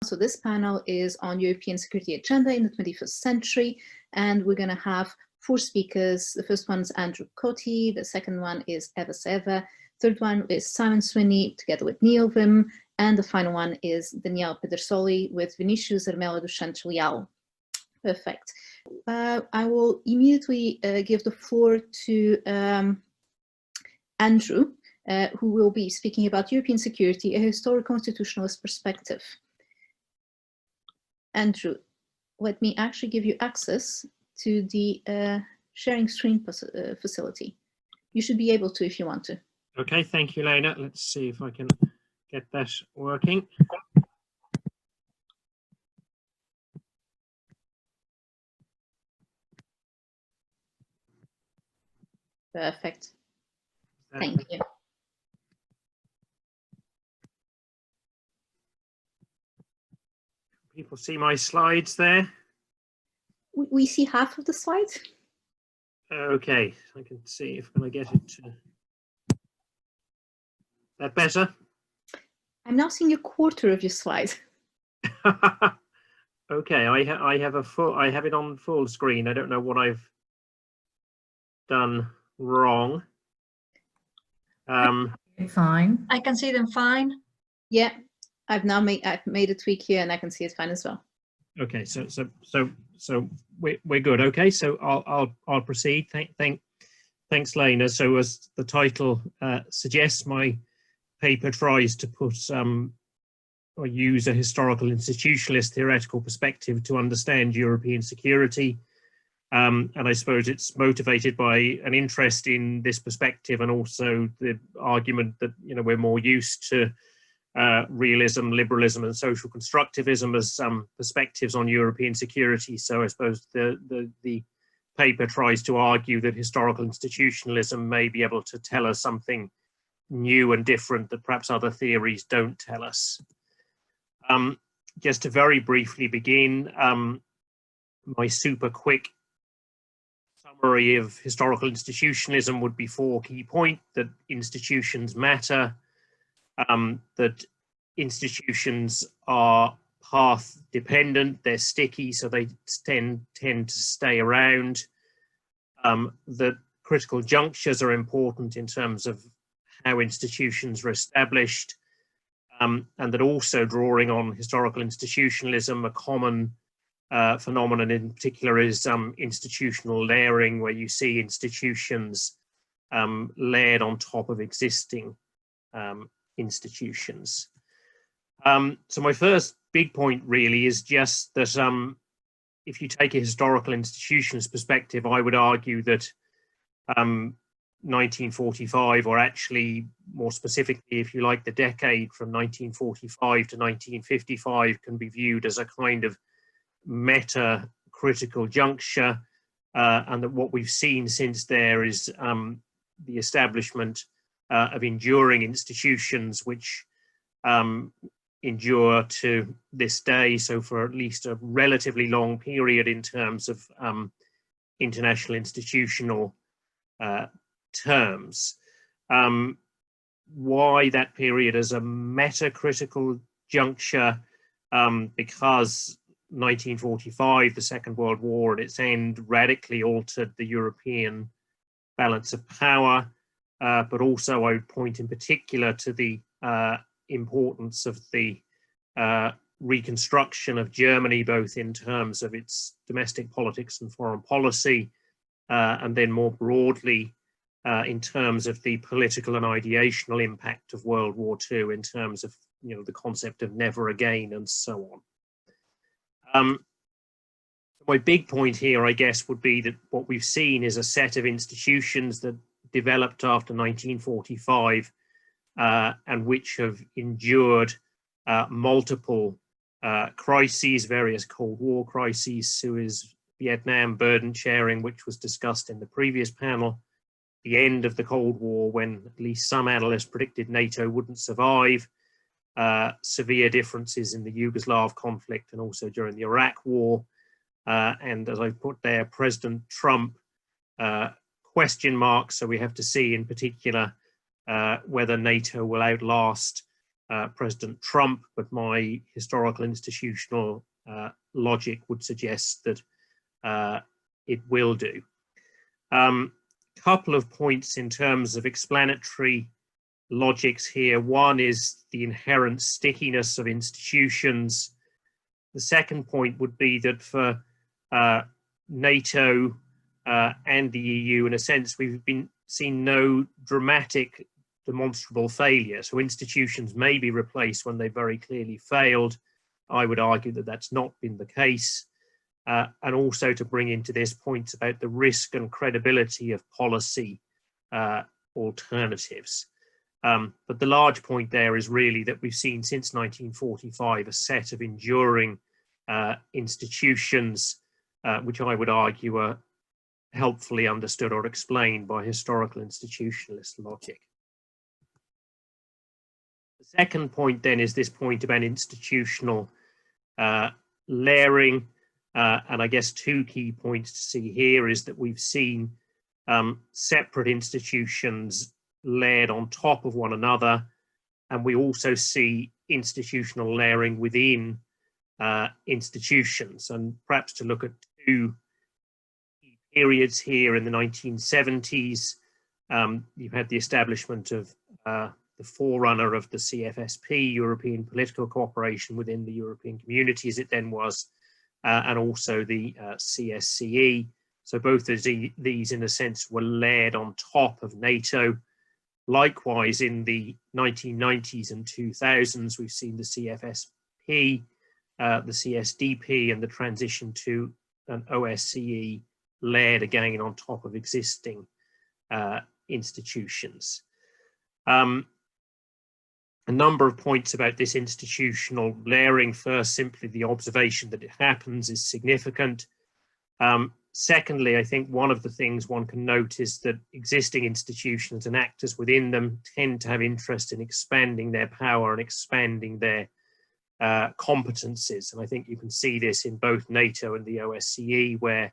So this panel is on European security agenda in the 21st century, and we're going to have 4 speakers. The first one is Andrew Cottey, the second one is Eva Saeva, third one is Simon Sweeney together with Neil Winn, and the final one is Daniel Pedersoli with Vinícius, Armele, Leal. Perfect. I will immediately give the floor to Andrew, who will be speaking about European security, a historic constitutionalist perspective. Andrew, let me actually give you access to the sharing screen facility. You should be able to if you want to. Okay, thank you, Helena. Let's see if I can get that working. Perfect. Thank you. People see my slides there? We see half of the slides. Okay, I can see if I get it to that better. I'm now seeing a quarter of your slide. Okay, I have it on full screen. I don't know what I've done wrong. Fine. I can see them fine. Yeah, I've made a tweak here and I can see it fine as well. Okay, so we're good. Okay, so I'll proceed. Thanks, Lena. So as the title suggests, my paper tries to put or use a historical institutionalist theoretical perspective to understand European security. And I suppose it's motivated by an interest in this perspective and also the argument that, you know, we're more used to realism, liberalism and social constructivism as perspectives on European security. So I suppose the paper tries to argue that historical institutionalism may be able to tell us something new and different that perhaps other theories don't tell us. Just to very briefly begin, my super quick summary of historical institutionalism would be 4 key points: that institutions matter, that institutions are path dependent, they're sticky, so they tend to stay around, that critical junctures are important in terms of how institutions are established, and that also, drawing on historical institutionalism, a common phenomenon in particular is institutional layering, where you see institutions layered on top of existing institutions. So my first big point really is just that if you take a historical institutions perspective, I would argue that 1945, or actually more specifically, if you like, the decade from 1945 to 1955, can be viewed as a kind of meta critical juncture, and that what we've seen since there is the establishment of enduring institutions which endure to this day, so for at least a relatively long period in terms of international institutional terms. Why that period as a meta-critical juncture? Because 1945, the Second World War at its end, radically altered the European balance of power, but also I would point in particular to the importance of the reconstruction of Germany, both in terms of its domestic politics and foreign policy, and then more broadly in terms of the political and ideational impact of World War II, in terms of, you know, the concept of never again and so on. My big point here, I guess, would be that what we've seen is a set of institutions that developed after 1945 and which have endured multiple crises, various Cold War crises, Suez, Vietnam, burden sharing, which was discussed in the previous panel, the end of the Cold War, when at least some analysts predicted NATO wouldn't survive, severe differences in the Yugoslav conflict and also during the Iraq War, and as I put there, President Trump, question marks, so we have to see in particular whether NATO will outlast President Trump, but my historical institutional logic would suggest that it will do. Couple of points in terms of explanatory logics here. One is the inherent stickiness of institutions. The second point would be that for NATO and the EU, in a sense, we've seen no dramatic demonstrable failure. So institutions may be replaced when they very clearly failed. I would argue that that's not been the case. And also to bring into this points about the risk and credibility of policy alternatives. But the large point there is really that we've seen since 1945 a set of enduring institutions which I would argue are helpfully understood or explained by historical institutionalist logic. The second point then is this point about institutional layering. And I guess two key points to see here is that we've seen separate institutions layered on top of one another, and we also see institutional layering within institutions. And perhaps to look at two key periods here in the 1970s, you had the establishment of the forerunner of the CFSP, European Political Cooperation within the European Community as it then was, and also the CSCE. So both of these, in a sense, were layered on top of NATO. Likewise, in the 1990s and 2000s, we've seen the CFSP, the CSDP, and the transition to an OSCE layered again on top of existing institutions. A number of points about this institutional layering. First, simply the observation that it happens is significant. Secondly, I think one of the things one can note is that existing institutions and actors within them tend to have interest in expanding their power and expanding their competencies. And I think you can see this in both NATO and the OSCE, where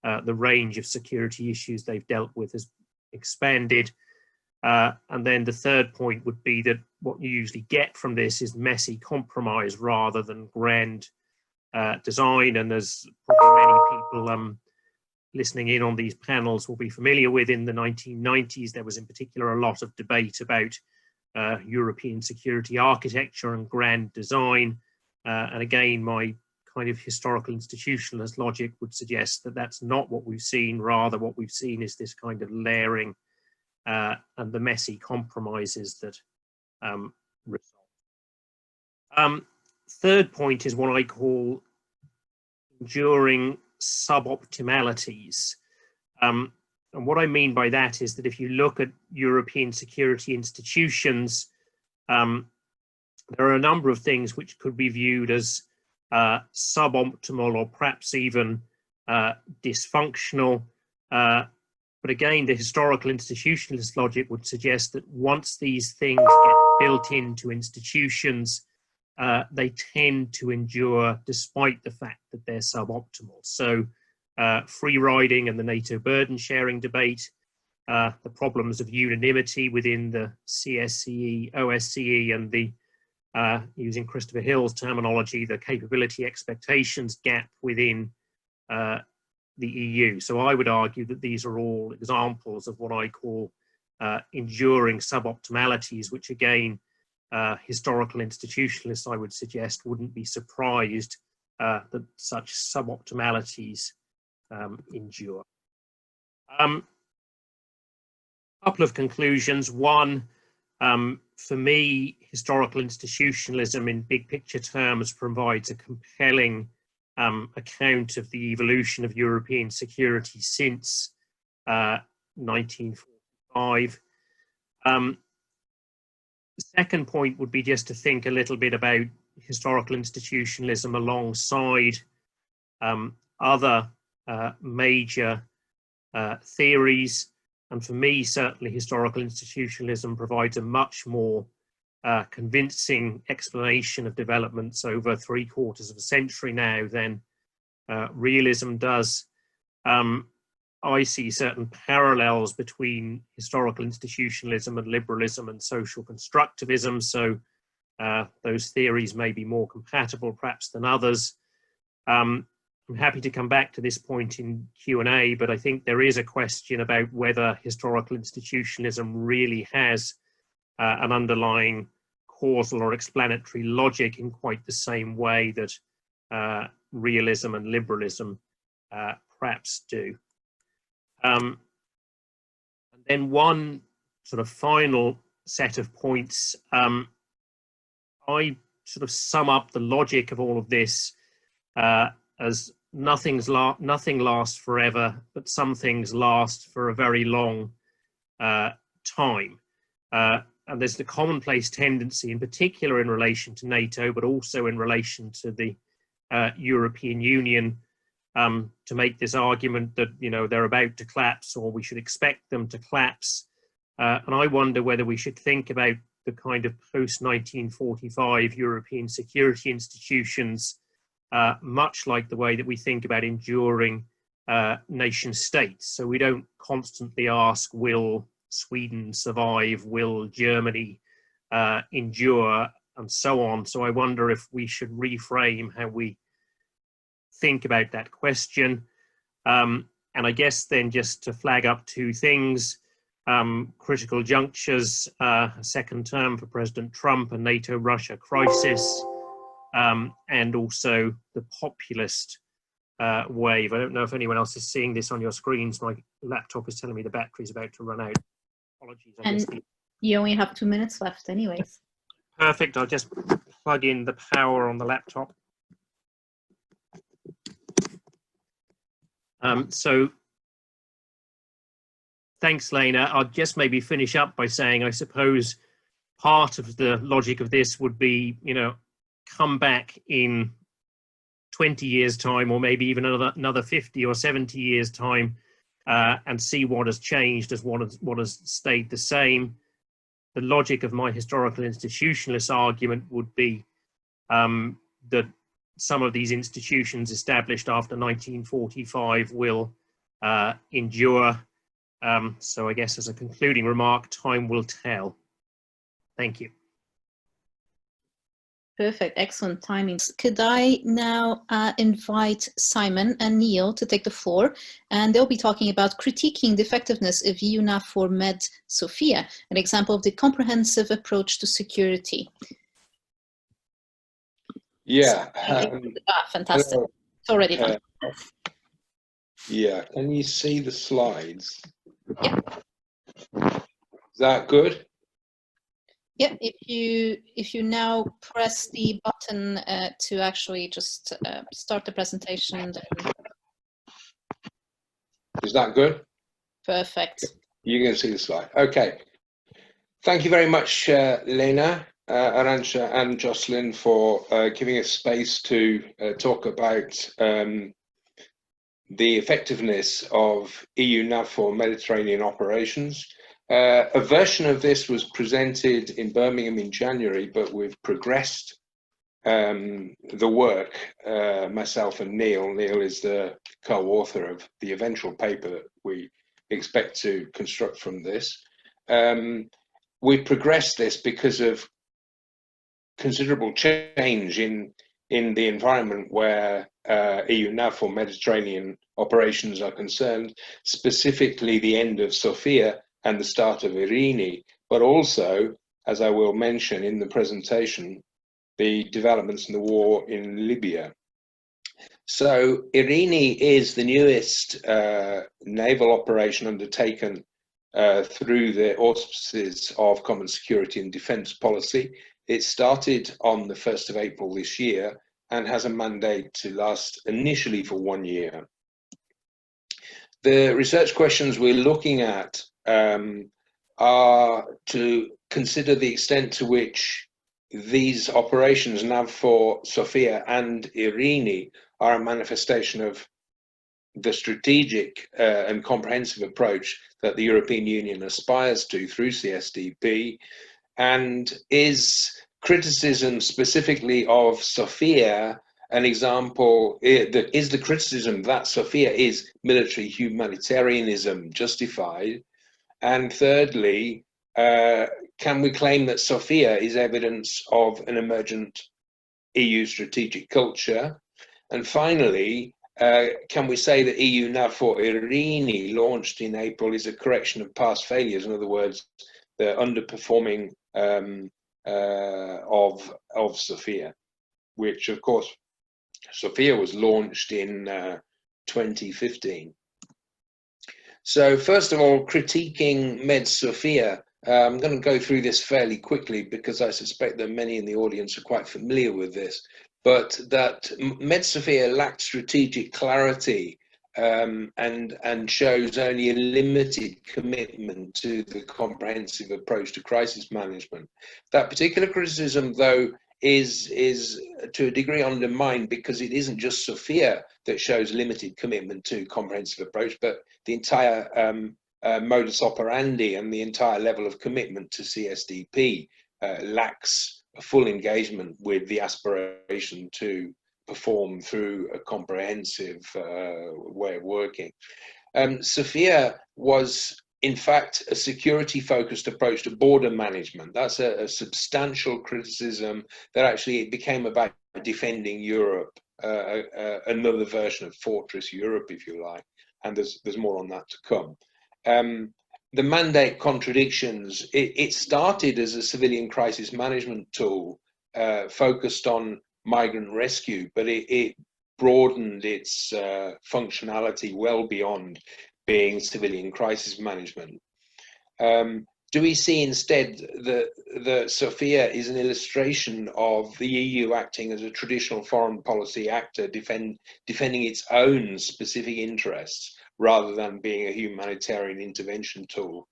the range of security issues they've dealt with has expanded. And then the third point would be that what you usually get from this is messy compromise rather than grand design. And as probably many people listening in on these panels will be familiar with, in the 1990s, there was in particular a lot of debate about European security architecture and grand design. And again, my kind of historical institutionalist logic would suggest that that's not what we've seen. Rather, what we've seen is this kind of layering and the messy compromises that result. Third point is what I call enduring suboptimalities. And what I mean by that is that if you look at European security institutions, there are a number of things which could be viewed as suboptimal or perhaps even dysfunctional. But again, the historical institutionalist logic would suggest that once these things get built into institutions, they tend to endure despite the fact that they're suboptimal. So free riding and the NATO burden sharing debate, the problems of unanimity within the CSCE, OSCE, and the, using Christopher Hill's terminology, the capability expectations gap within the EU. So I would argue that these are all examples of what I call enduring suboptimalities, which again, historical institutionalists, I would suggest, wouldn't be surprised that such suboptimalities endure. A couple of conclusions. One, for me, historical institutionalism in big picture terms provides a compelling account of the evolution of European security since 1945. The second point would be just to think a little bit about historical institutionalism alongside other major theories. And for me, certainly historical institutionalism provides a much more convincing explanation of developments over 3/4 of a century now than realism does. I see certain parallels between historical institutionalism and liberalism and social constructivism. So those theories may be more compatible perhaps than others. I'm happy to come back to this point in Q&A, but I think there is a question about whether historical institutionalism really has an underlying causal or explanatory logic in quite the same way that realism and liberalism perhaps do. And then one sort of final set of points. I sort of sum up the logic of all of this as nothing lasts forever, but some things last for a very long time. And there's the commonplace tendency, in particular in relation to NATO, but also in relation to the European Union, to make this argument that, you know, they're about to collapse or we should expect them to collapse. And I wonder whether we should think about the kind of post-1945 European security institutions much like the way that we think about enduring nation states. So we don't constantly ask, will Sweden survive? Will Germany endure? And so on. So I wonder if we should reframe how we think about that question. And I guess then just to flag up two things, critical junctures, a second term for President Trump, a NATO-Russia crisis, and also the populist wave. I don't know if anyone else is seeing this on your screens. My laptop is telling me the battery is about to run out. Apologies. And you only have 2 minutes left anyways. Perfect. I'll just plug in the power on the laptop. So thanks, Lena. I'll just maybe finish up by saying, I suppose part of the logic of this would be, you know, come back in 20 years' time, or maybe even another 50 or 70 years' time, and see what has changed as what has stayed the same. The logic of my historical institutionalist argument would be that some of these institutions established after 1945 will endure. So I guess as a concluding remark, time will tell. Thank you. Perfect, excellent timing. Could I now invite Simon and Neil to take the floor, and they'll be talking about critiquing the effectiveness of EU NAVFOR MED Sophia, an example of the comprehensive approach to security. Yeah. Fantastic. Hello. It's already done. Yeah, can you see the slides? Yeah. Is that good? Yeah, if you now press the button to actually just start the presentation. Then... Is that good? Perfect. You can see the slide. Okay. Thank you very much, Lena, Arantxa and Jocelyn, for giving us space to talk about the effectiveness of EU NAVFOR Mediterranean operations. A version of this was presented in Birmingham in January, but we've progressed the work, myself and Neil. Neil is the co-author of the eventual paper that we expect to construct from this. We progressed this because of considerable change in the environment where EU NAVFOR Mediterranean operations are concerned, specifically the end of Sophia and the start of IRINI, but also, as I will mention in the presentation, the developments in the war in Libya. So IRINI is the newest naval operation undertaken through the auspices of Common Security and Defence Policy. It started on the 1st of April this year and has a mandate to last initially for 1 year. The research questions we're looking at are to consider the extent to which these operations, NAVFOR Sophia and IRINI, are a manifestation of the strategic and comprehensive approach that the European Union aspires to through CSDP, and is criticism specifically of Sophia an example, is the criticism that Sophia is military humanitarianism justified? And thirdly, can we claim that Sophia is evidence of an emergent EU strategic culture? And finally, can we say that EU NAVFOR IRINI, launched in April, is a correction of past failures? In other words, the underperforming of Sophia, which of course Sophia was launched in 2015. So first of all, critiquing MED Sophia. I'm going to go through this fairly quickly because I suspect that many in the audience are quite familiar with this, but that MED Sophia lacked strategic clarity and shows only a limited commitment to the comprehensive approach to crisis management. That particular criticism, though, is to a degree undermined because it isn't just Sophia that shows limited commitment to comprehensive approach, but the entire modus operandi and the entire level of commitment to CSDP lacks a full engagement with the aspiration to perform through a comprehensive way of working. Sophia was, in fact, a security-focused approach to border management. That's a substantial criticism that actually it became about defending Europe, another version of Fortress Europe, if you like, and there's more on that to come. The mandate contradictions, it started as a civilian crisis management tool focused on migrant rescue, but it broadened its functionality well beyond being civilian crisis management. Do we see instead that Sophia is an illustration of the EU acting as a traditional foreign policy actor, defending its own specific interests rather than being a humanitarian intervention tool?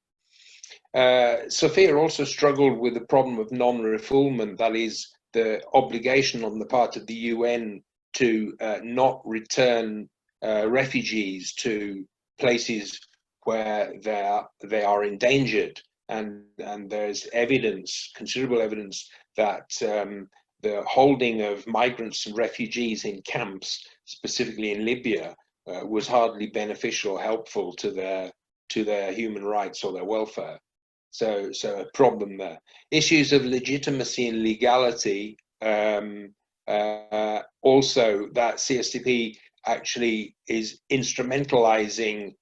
Sophia also struggled with the problem of non-refoulement, that is, the obligation on the part of the UN to not return refugees to places where they are endangered, and there's evidence, considerable evidence, that the holding of migrants and refugees in camps, specifically in Libya, was hardly beneficial or helpful to their human rights or their welfare. So a problem there. Issues of legitimacy and legality, also that CSDP actually is instrumentalizing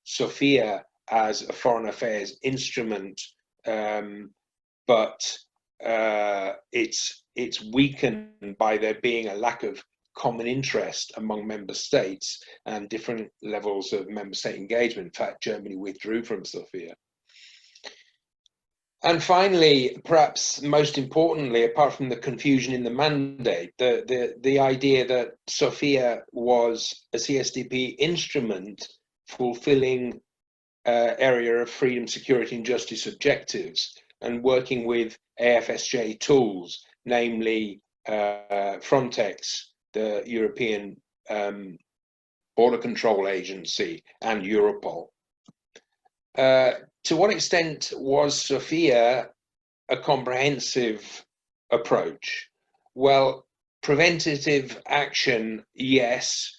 Sophia as a foreign affairs instrument, but it's weakened by there being a lack of common interest among member states and different levels of member state engagement. In fact, Germany withdrew from Sophia. And finally, perhaps most importantly, apart from the confusion in the mandate, the idea that Sophia was a CSDP instrument fulfilling area of freedom, security and justice objectives and working with AFSJ tools, namely Frontex, the European Border Control Agency, and Europol. To what extent was Sophia a comprehensive approach? Well, preventative action, yes.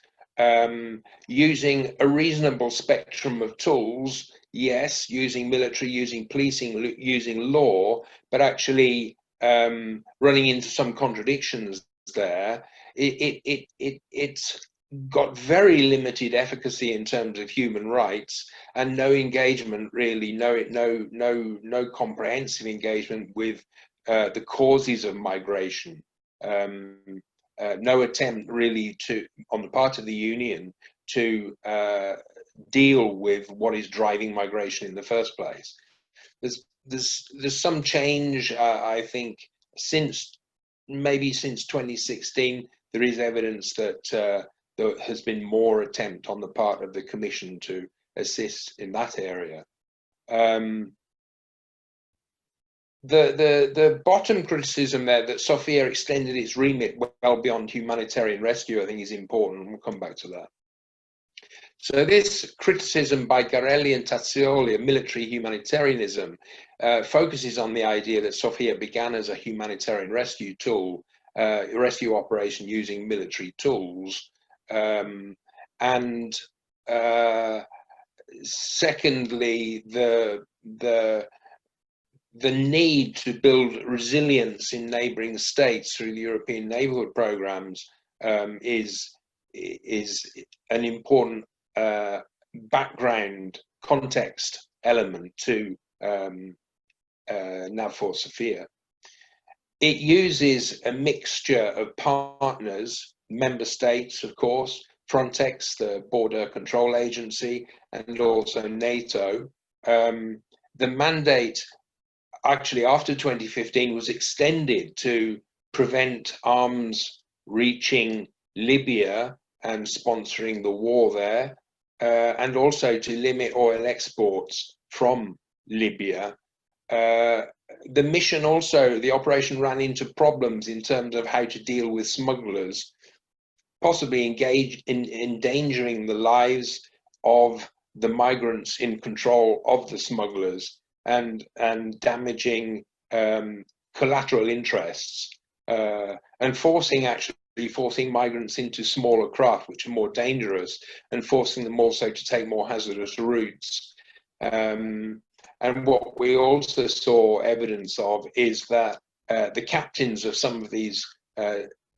Using a reasonable spectrum of tools, yes. Using military, using policing, using law, but actually running into some contradictions there. It's got very limited efficacy in terms of human rights and no engagement, really, no comprehensive engagement with the causes of migration. No attempt really on the part of the Union to deal with what is driving migration in the first place. There's some change, I think, maybe since 2016. There is evidence that there has been more attempt on the part of the Commission to assist in that area. The bottom criticism there, that Sophia extended its remit well beyond humanitarian rescue, I think is important. We'll come back to that. So this criticism by Garelli and Tazioli of military humanitarianism focuses on the idea that Sophia began as a humanitarian rescue tool, rescue operation using military tools, and secondly, the need to build resilience in neighbouring states through the European neighbourhood programmes is an important background context element to NAVFOR Sophia. It uses a mixture of partners, member states, of course, Frontex, the border control agency, and also NATO. The mandate, actually after 2015, was extended to prevent arms reaching Libya and sponsoring the war there, and also to limit oil exports from Libya. The mission also, the operation ran into problems in terms of how to deal with smugglers, possibly endangering the lives of the migrants in control of the smugglers, and damaging collateral interests, and forcing migrants into smaller craft, which are more dangerous, and forcing them also to take more hazardous routes. And what we also saw evidence of is that the captains of some of these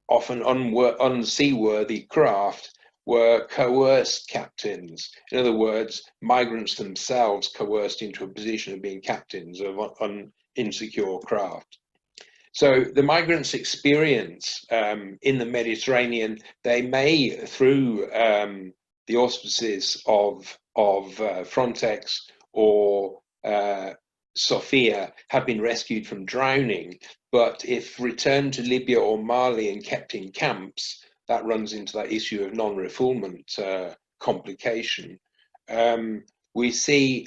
often unseaworthy craft were coerced captains. In other words, migrants themselves coerced into a position of being captains of insecure craft. So the migrants' experience in the Mediterranean, they may, through the auspices of Frontex or Sophia, have been rescued from drowning, but if returned to Libya or Mali and kept in camps, that runs into that issue of non-refoulement complication. We see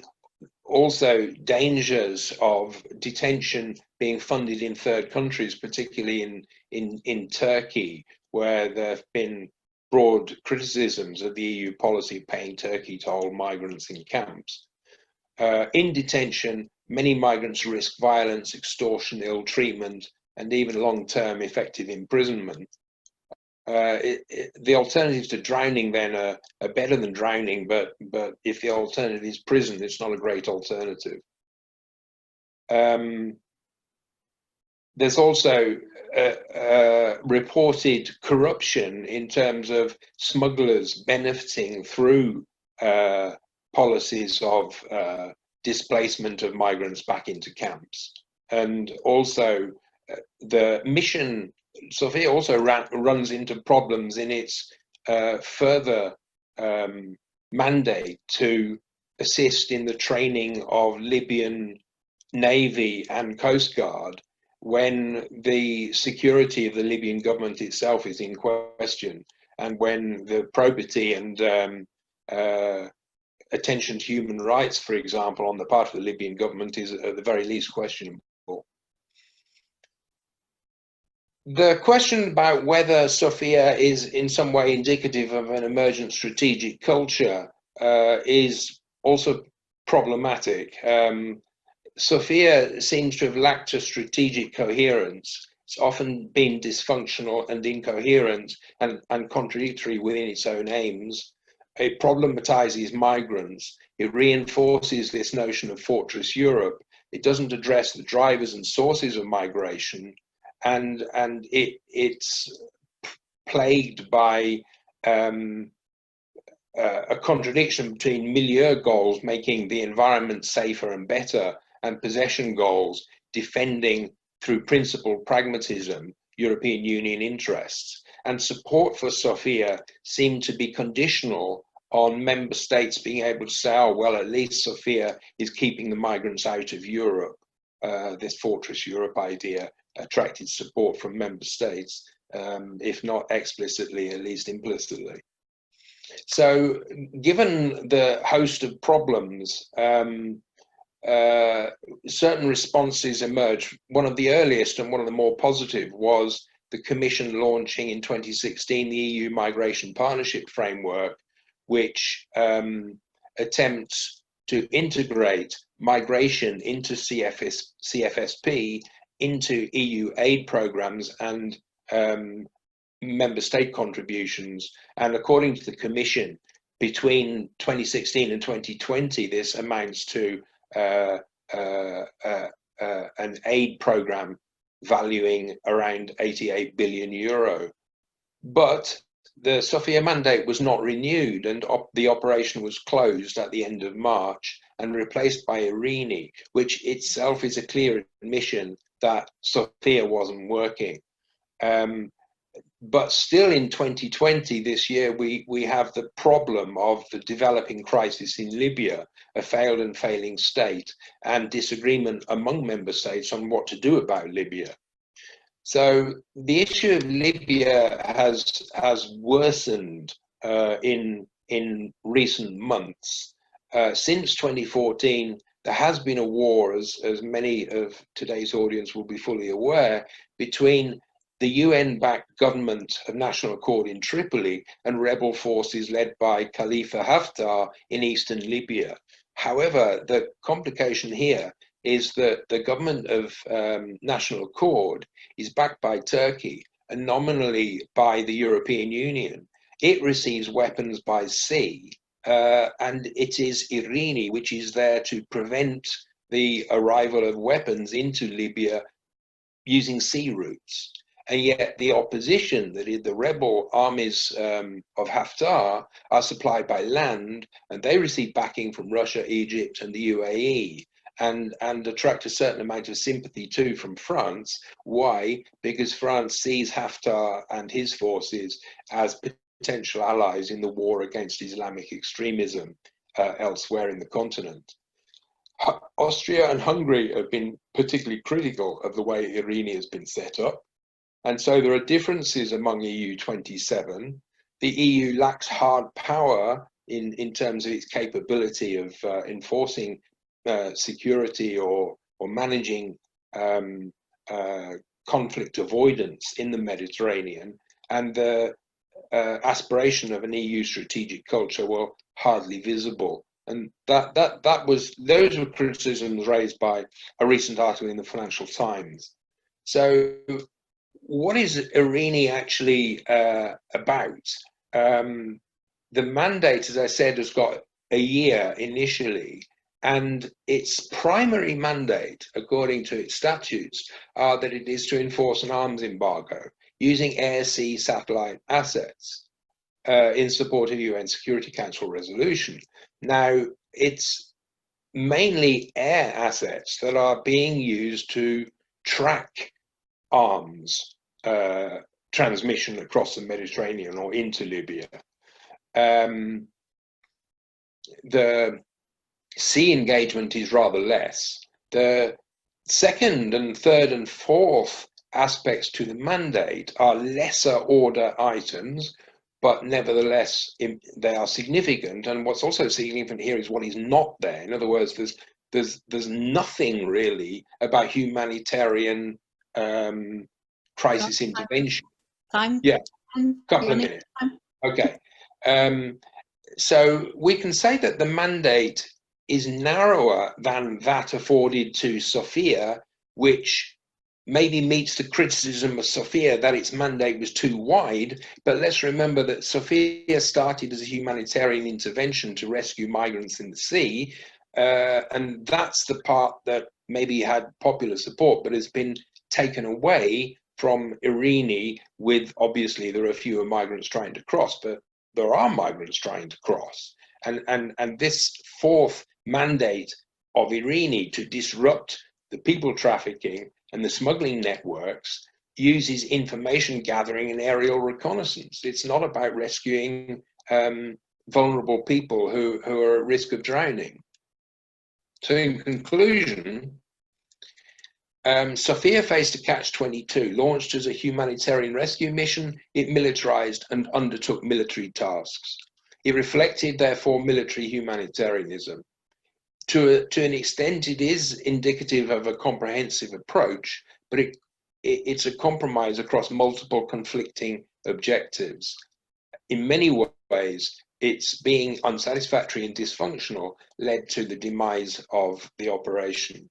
also dangers of detention being funded in third countries, particularly in Turkey, where there have been broad criticisms of the EU policy paying Turkey to hold migrants in camps. In detention, many migrants risk violence, extortion, ill treatment, and even long-term effective imprisonment. The alternatives to drowning then are better than drowning, but if the alternative is prison, it's not a great alternative. There's also reported corruption in terms of smugglers benefiting through policies of displacement of migrants back into camps. And also the mission, Sophia also runs into problems in its further mandate to assist in the training of Libyan Navy and Coast Guard when the security of the Libyan government itself is in question, and when the probity and attention to human rights, for example, on the part of the Libyan government is at the very least questionable. The question about whether Sophia is in some way indicative of an emergent strategic culture is also problematic. Sophia seems to have lacked a strategic coherence. It's often been dysfunctional and incoherent and contradictory within its own aims. It problematizes migrants. It reinforces this notion of fortress Europe. It doesn't address the drivers and sources of migration. And it's plagued by a contradiction between milieu goals, making the environment safer and better, and possession goals, defending through principled pragmatism European Union interests. And support for Sophia seemed to be conditional on member states being able to say, oh, well, at least Sophia is keeping the migrants out of Europe. This fortress Europe idea attracted support from member states, if not explicitly, at least implicitly. So given the host of problems, certain responses emerged. One of the earliest and one of the more positive was the Commission launching in 2016 the EU Migration Partnership Framework, which attempts to integrate migration into CFSP, into EU aid programs and member state contributions. And according to the Commission, between 2016 and 2020, this amounts to an aid program valuing around 88 billion euro. But the Sophia mandate was not renewed, and the operation was closed at the end of March and replaced by IRINI, which itself is a clear admission that Sophia wasn't working. But still in 2020, this year, we have the problem of the developing crisis in Libya, a failed and failing state, and disagreement among member states on what to do about Libya. So the issue of Libya has worsened in recent months. Since 2014, there has been a war, as many of today's audience will be fully aware, between the UN-backed government of national accord in Tripoli and rebel forces led by Khalifa Haftar in eastern Libya. However, the complication here is that the government of national accord is backed by Turkey and nominally by the European Union. It receives weapons by sea, and it is IRINI which is there to prevent the arrival of weapons into Libya using sea routes. And yet the opposition, that is the rebel armies of Haftar, are supplied by land, and they receive backing from Russia, Egypt, and the UAE, and attract a certain amount of sympathy too from France. Why? Because France sees Haftar and his forces as potential allies in the war against Islamic extremism elsewhere in the continent. Austria and Hungary have been particularly critical of the way IRINI has been set up. And so there are differences among EU 27. The EU lacks hard power in terms of its capability of enforcing security or managing conflict avoidance in the Mediterranean, and the aspiration of an EU strategic culture were hardly visible. And those were criticisms raised by a recent article in the Financial Times. So what is IRINI actually about? The mandate, as I said, has got a year initially, and its primary mandate, according to its statutes, are that it is to enforce an arms embargo using air, sea, satellite assets in support of UN Security Council resolution. Now, it's mainly air assets that are being used to track arms transmission across the Mediterranean or into Libya. The sea engagement is rather less. The second and third and fourth aspects to the mandate are lesser order items, but nevertheless they are significant. And what's also significant here is what is not there. In other words, there's nothing really about humanitarian crisis intervention. Time? Yeah, couple of minutes. Okay. So we can say that the mandate is narrower than that afforded to Sophia, which maybe meets the criticism of Sophia that its mandate was too wide. But let's remember that Sophia started as a humanitarian intervention to rescue migrants in the sea. And that's the part that maybe had popular support, but has been taken away from IRINI, with obviously there are fewer migrants trying to cross, but there are migrants trying to cross. And this fourth mandate of IRINI to disrupt the people trafficking and the smuggling networks uses information gathering and aerial reconnaissance. It's not about rescuing vulnerable people who are at risk of drowning. So in conclusion, Sophia faced a catch-22. Launched as a humanitarian rescue mission, it militarized and undertook military tasks. It reflected, therefore, military humanitarianism. To an extent, it is indicative of a comprehensive approach, but it's a compromise across multiple conflicting objectives. In many ways, its being unsatisfactory and dysfunctional led to the demise of the operation.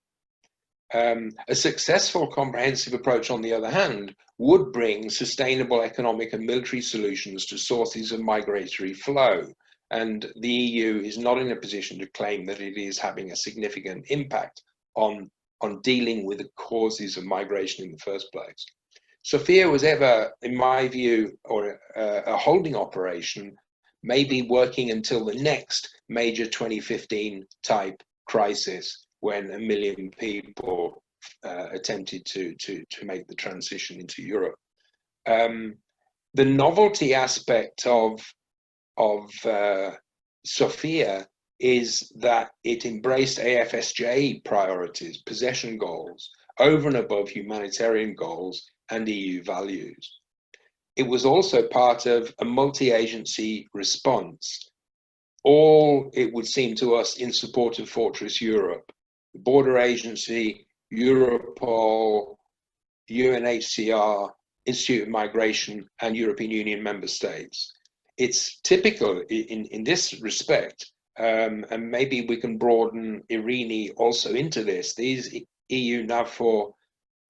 A successful comprehensive approach, on the other hand, would bring sustainable economic and military solutions to sources of migratory flow. and the EU is not in a position to claim that it is having a significant impact on dealing with the causes of migration in the first place. Sophia was ever, in my view, or a holding operation, maybe working until the next major 2015 type crisis when 1 million people attempted to make the transition into Europe. The novelty aspect of Sophia is that it embraced AFSJ priorities, possession goals, over and above humanitarian goals and EU values. It was also part of a multi-agency response, all, it would seem to us, in support of Fortress Europe, the Border Agency, Europol, UNHCR, Institute of Migration, and European Union member states. It's typical in this respect, and maybe we can broaden IRINI also into this. These EU NAVFOR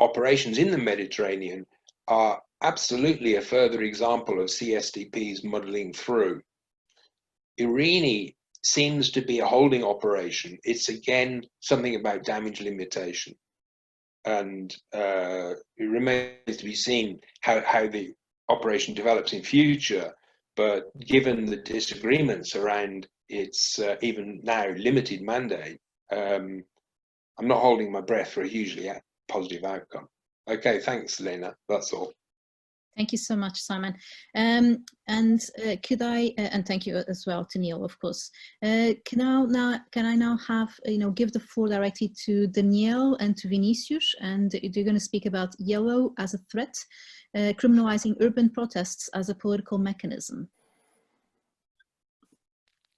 operations in the Mediterranean are absolutely a further example of CSDP's muddling through. IRINI seems to be a holding operation. It's again something about damage limitation. And it remains to be seen how the operation develops in future. But given the disagreements around its even now limited mandate, I'm not holding my breath for a hugely positive outcome. Okay, thanks, Helena. That's all. Thank you so much, Simon. Could I, and thank you as well to Neil, of course. Can I now have, give the floor directly to Danielle and to Vinícius, and they're going to speak about yellow as a threat, criminalising urban protests as a political mechanism.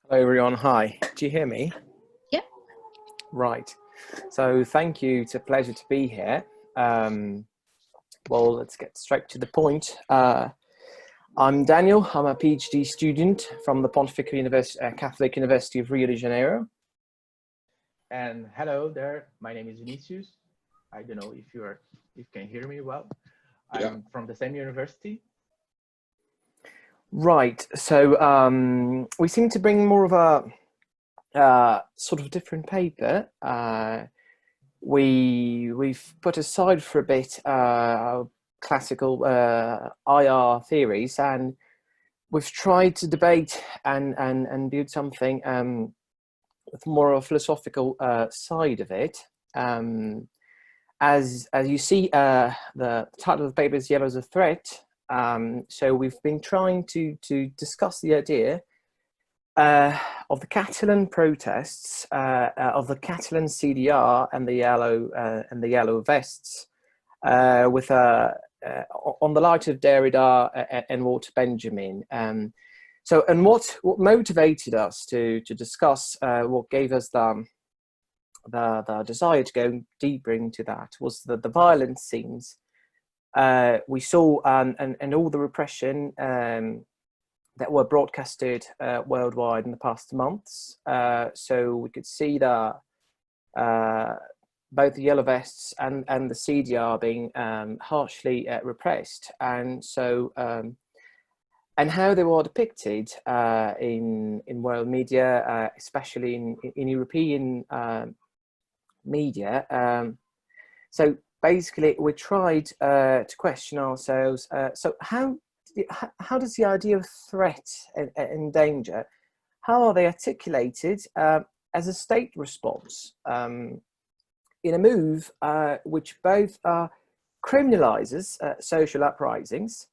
Hello everyone, hi. Do you hear me? Yeah. Right. So thank you, it's a pleasure to be here. Well, let's get straight to the point. I'm Daniel, I'm a PhD student from the Pontifical Catholic University of Rio de Janeiro. And hello there, my name is Vinícius. I don't know if you can hear me well. I'm from the same university. Right, so we seem to bring more of a sort of different paper. We've put aside for a bit our classical IR theories, and we've tried to debate and build something with more of a philosophical side of it. As you see, the title of the paper is Yellow as a Threat. So we've been trying to discuss the idea of the Catalan protests, of the Catalan CDR and the yellow vests, with on the light of Derrida and Walter Benjamin. So, and what motivated us to discuss, what gave us the desire to go deeper into that was the violent scenes we saw, and all the repression that were broadcasted worldwide in the past months. So we could see that both the yellow vests and the CDR being harshly repressed, and so and how they were depicted in world media, especially in European media. So basically, we tried to question ourselves. So how does the idea of threat and danger, how are they articulated as a state response in a move which both criminalizes social uprisings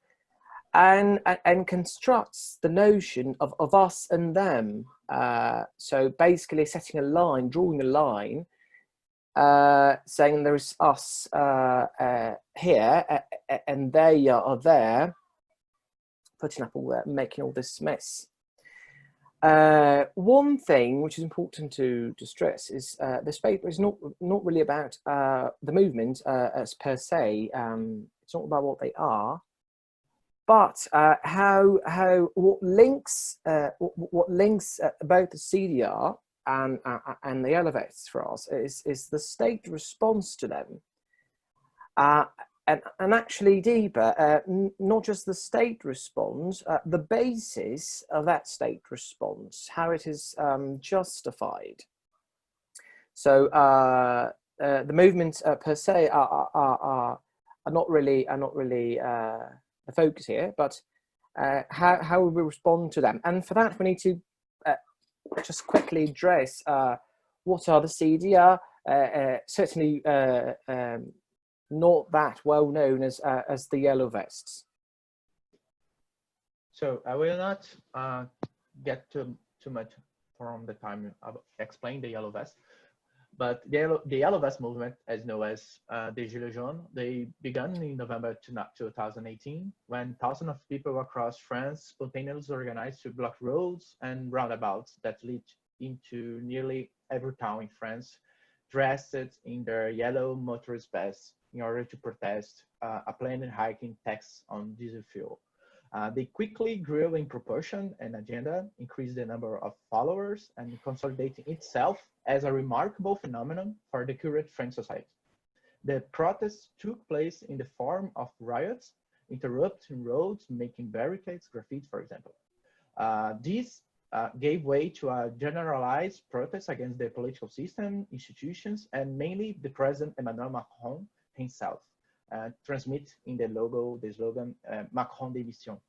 and constructs the notion of us and them? So basically setting a line, drawing a line, saying there is us here and they are there, putting up all that, making all this mess. One thing which is important to stress is this paper is not really about the movement as per se. It's not about what they are, but what links both the CDR and the yellow vests for us is the state response to them. And actually, deeper, not just the state response, the basis of that state response, how it is justified. So the movements per se are not really the focus here, but how we respond to them. And for that, we need to just quickly address what are the CDR. Certainly not that well known as the yellow vests. So I will not get too much from the time of explain the yellow vest, but the yellow vest movement, as known as the Gilets jaunes, they began in November 2018 when thousands of people across France spontaneously organized to block roads and roundabouts that lead into nearly every town in France, dressed in their yellow motorist vests in order to protest a planned hike in tax on diesel fuel. They quickly grew in proportion and agenda, increased the number of followers, and consolidating itself as a remarkable phenomenon for the current French society. The protests took place in the form of riots, interrupting roads, making barricades, graffiti, for example. These gave way to a generalized protest against the political system, institutions, and mainly the President Emmanuel Macron himself, transmit in the logo, the slogan, Macron démission.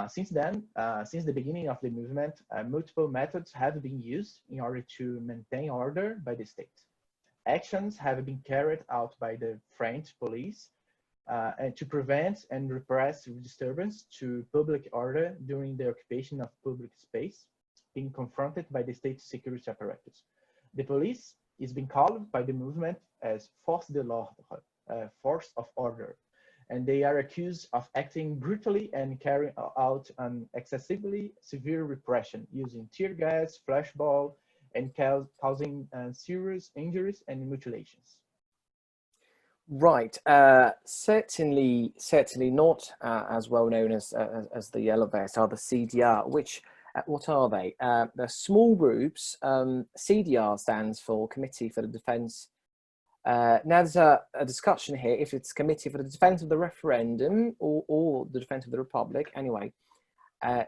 Since then, since the beginning of the movement, multiple methods have been used in order to maintain order by the state. Actions have been carried out by the French police and to prevent and repress disturbance to public order during the occupation of public space, being confronted by the state security apparatus. The police is being called by the movement as force de l'ordre, force of order, and they are accused of acting brutally and carrying out an excessively severe repression using tear gas, flashball, and causing serious injuries and mutilations. Right, certainly not as well known as the yellow vests are the CDR, which what are they? They're small groups. CDR stands for Committee for the Defence. Now there's a discussion here if it's Committee for the Defence of the Referendum or the Defence of the Republic. Anyway,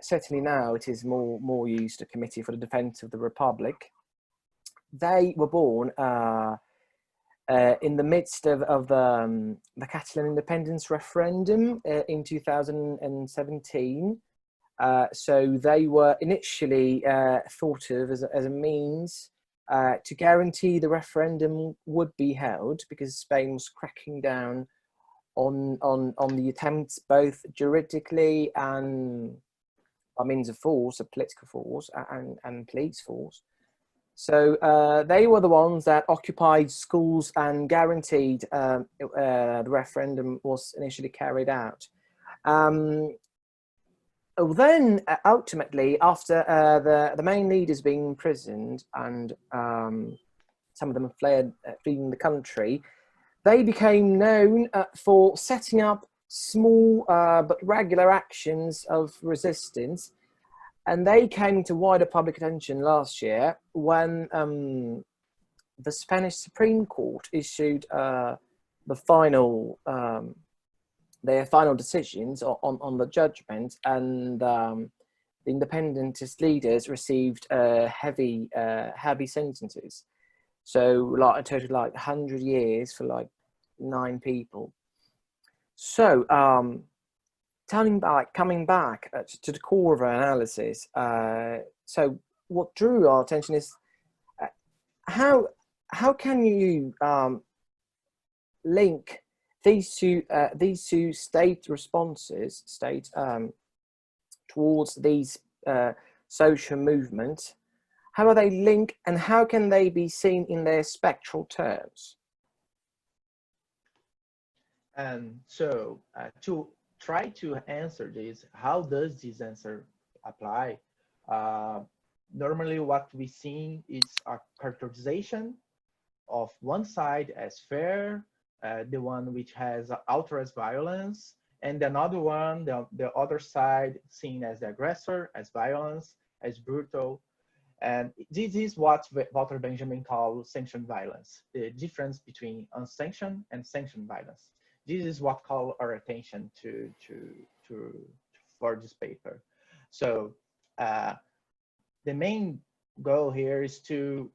certainly now it is more used, a Committee for the Defence of the Republic. They were born in the midst of the Catalan independence referendum in 2017. So they were initially thought of as a means to guarantee the referendum would be held, because Spain was cracking down on the attempts both juridically and by means of force, of political force and police force. So they were the ones that occupied schools and guaranteed the referendum was initially carried out. Then ultimately, after the main leaders being imprisoned and some of them fleeing the country, they became known for setting up small but regular actions of resistance. And they came into wider public attention last year when the Spanish Supreme Court issued their final decisions on the judgment, and the independentist leaders received heavy sentences. So like a total like 100 years for like 9 people. So coming back to the core of our analysis, so what drew our attention is how can you link these two state responses, towards these social movements? How are they linked, and how can they be seen in their spectral terms? And so to try to answer this, how does this answer apply? Normally what we see is a characterization of one side as fair, the one which has outright violence, and another one, the other side, seen as the aggressor, as violence, as brutal. And this is what Walter Benjamin called sanctioned violence, the difference between unsanctioned and sanctioned violence. this is what called our attention for this paper. So the main goal here is to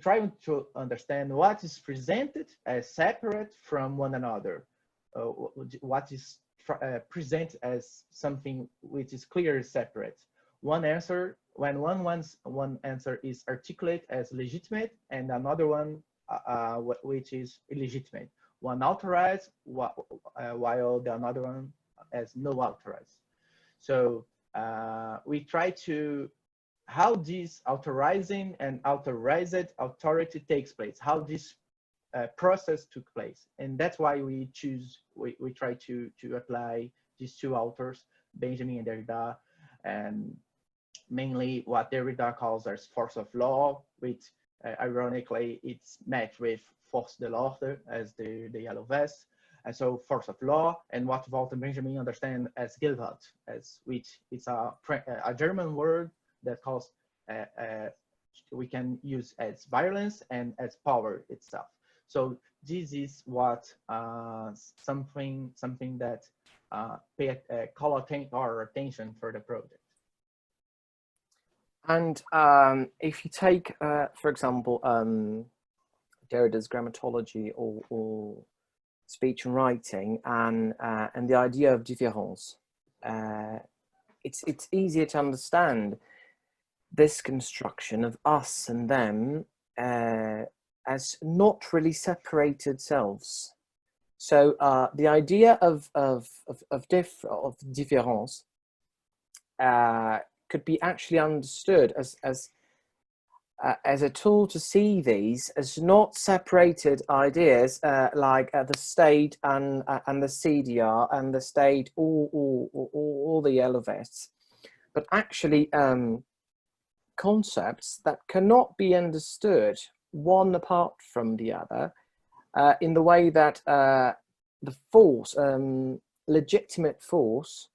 try to understand what is presented as separate from one another, what is presented as something which is clearly separate. One answer, when one answer is articulated as legitimate, and another one which is illegitimate. One authorized, while the another one as no authorized. So we try to how this authorizing and authorized authority takes place, how this process took place. And that's why we try to apply these two authors, Benjamin and Derrida, and mainly what Derrida calls as force of law, which ironically it's matched with force de l'ordre as the yellow vest. And so force of law, and what Walter Benjamin understand as Gewalt, which is a German word that calls we can use as violence and as power itself. So this is what something that call our attention for the project. And if you take, for example, Derrida's grammatology or speech and writing, and the idea of différance, it's easier to understand this construction of us and them as not really separated selves. So the idea of différance could be actually understood as a tool to see these as not separated ideas like the state and the CDR and the state or the yellow vests, but actually concepts that cannot be understood one apart from the other, in the way that the force, legitimate force,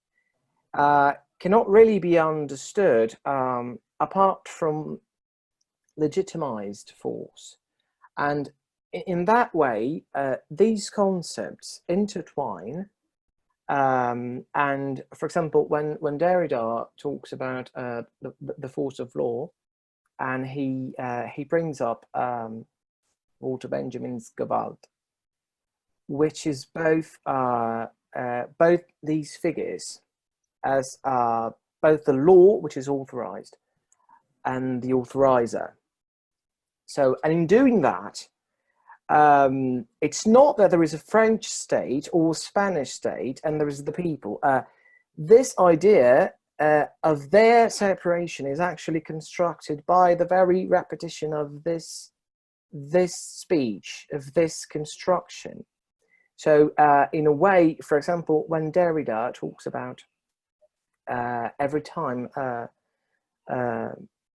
cannot really be understood apart from legitimized force. And in that way, these concepts intertwine. And for example, when Derrida talks about the force of law, and he brings up Walter Benjamin's Gewalt, which is both these figures as both the law, which is authorized, and the authorizer. So, and in doing that, it's not that there is a French state or Spanish state and there is the people. This idea of their separation is actually constructed by the very repetition of this speech, of this construction. So in a way, for example, when Derrida talks about every time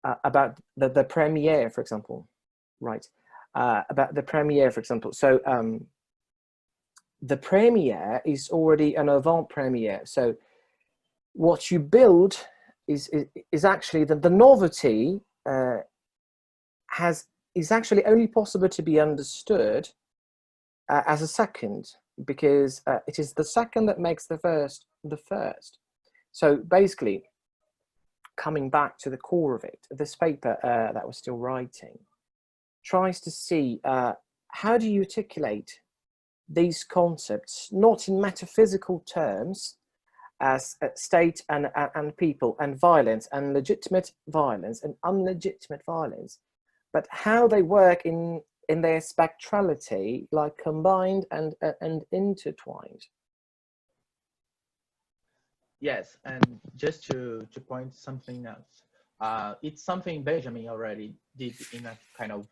about the premiere, for example, right? About the premiere, for example. So the premiere is already an avant-premiere. So what you build is actually the novelty is actually only possible to be understood as a second, because it is the second that makes the first the first. So basically, coming back to the core of it, this paper that we're still writing tries to see how do you articulate these concepts, not in metaphysical terms, as state and people and violence and legitimate violence and unlegitimate violence, but how they work in their spectrality, like combined and intertwined. Yes, and just to point something else, it's something Benjamin already did in a kind of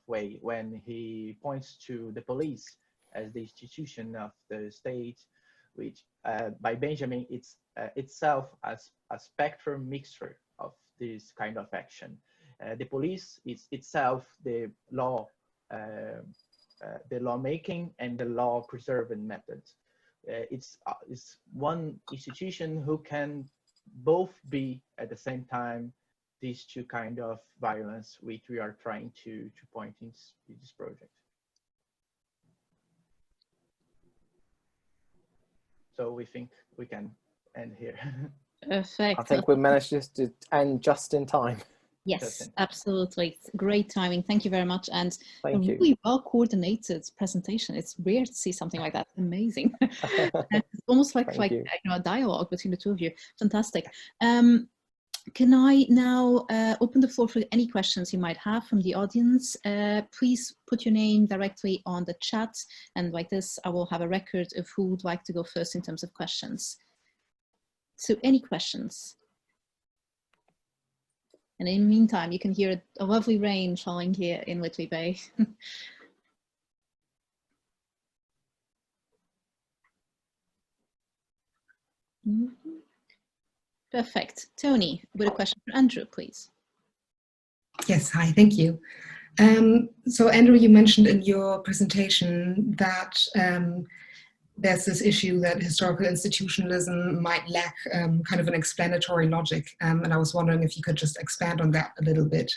way when he points to the police as the institution of the state, which by Benjamin it's itself as a spectrum mixture of this kind of action. The police is itself the law, the lawmaking and the law preserving methods. It's one institution who can both be at the same time these two kind of violence which we are trying to point in this project. So we think we can end here. Perfect. I think we managed just to end just in time. Yes, absolutely. Great timing. Thank you very much. And a Thank you. really well coordinated presentation. It's rare to see something like that. Amazing. It's almost like a dialogue between the two of you. Fantastic. Can I now open the floor for any questions you might have from the audience? Please put your name directly on the chat, and like this, I will have a record of who would like to go first in terms of questions. So any questions? And in the meantime, you can hear a lovely rain falling here in Whitley Bay. Perfect. Tony, with a question for Andrew, please. Yes, hi, thank you. So Andrew, you mentioned in your presentation that there's this issue that historical institutionalism might lack kind of an explanatory logic. And I was wondering if you could just expand on that a little bit,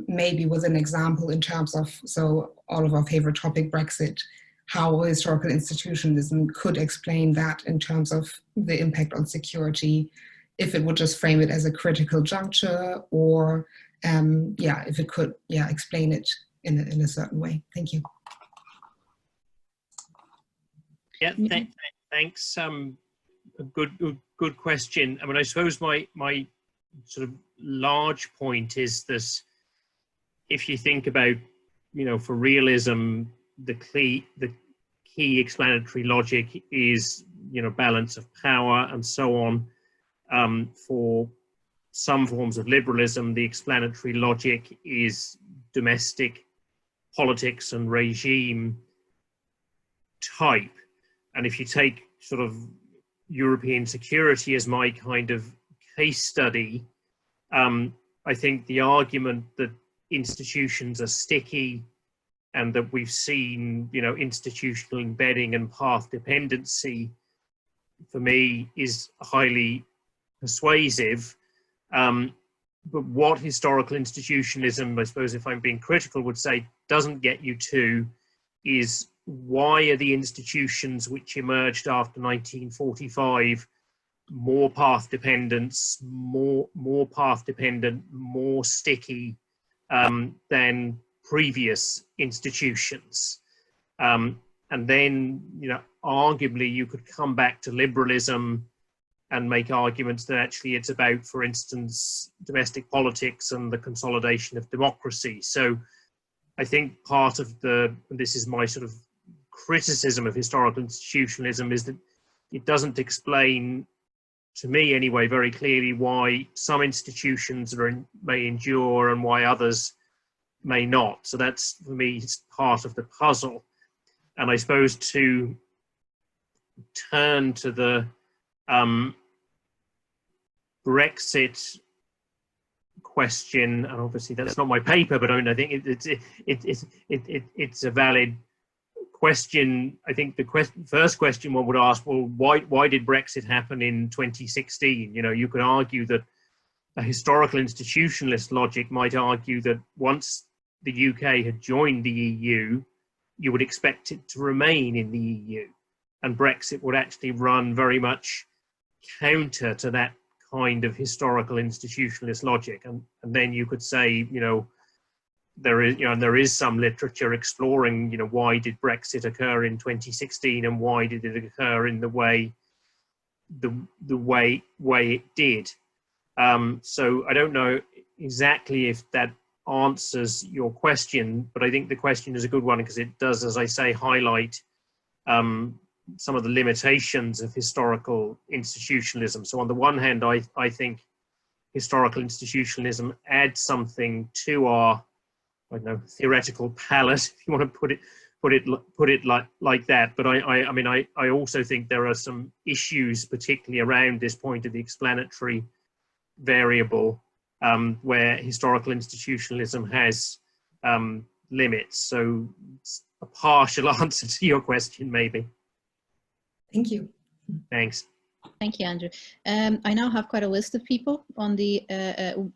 maybe with an example in terms of, so all of our favorite topic, Brexit, how historical institutionalism could explain that in terms of the impact on security, if it would just frame it as a critical juncture, or if it could explain it in a certain way. Thank you. Yeah, thanks. A good question. I mean, I suppose my sort of large point is that if you think about, for realism, the key explanatory logic is, balance of power and so on. For some forms of liberalism, the explanatory logic is domestic politics and regime type. And if you take sort of European security as my kind of case study, I think the argument that institutions are sticky and that we've seen, institutional embedding and path dependency, for me, is highly persuasive. But what historical institutionalism, I suppose, if I'm being critical, would say doesn't get you to is, why are the institutions which emerged after 1945 more path dependent, more sticky than previous institutions? And then, arguably you could come back to liberalism and make arguments that actually it's about, for instance, domestic politics and the consolidation of democracy. So I think part of this is my sort of criticism of historical institutionalism, is that it doesn't explain, to me anyway, very clearly why some institutions may endure and why others may not. So that's, for me, part of the puzzle. And I suppose to turn to the Brexit question, and obviously that's not my paper, but I mean, I think it's a valid question. I think the first question one would ask, well, why did Brexit happen in 2016? You could argue that a historical institutionalist logic might argue that once the UK had joined the EU, you would expect it to remain in the EU, and Brexit would actually run very much counter to that kind of historical institutionalist logic. And then you could say, there is some literature exploring, why did Brexit occur in 2016 and why did it occur in the way it did. So I don't know exactly if that answers your question, but I think the question is a good one because it does, as I say, highlight some of the limitations of historical institutionalism. So on the one hand, I think historical institutionalism adds something to our, I don't know, theoretical palette, if you want to put it like that. But I mean, I also think there are some issues, particularly around this point of the explanatory variable, where historical institutionalism has limits. So it's a partial answer to your question, maybe. Thank you. Thanks. Thank you, Andrew. I now have quite a list of people on the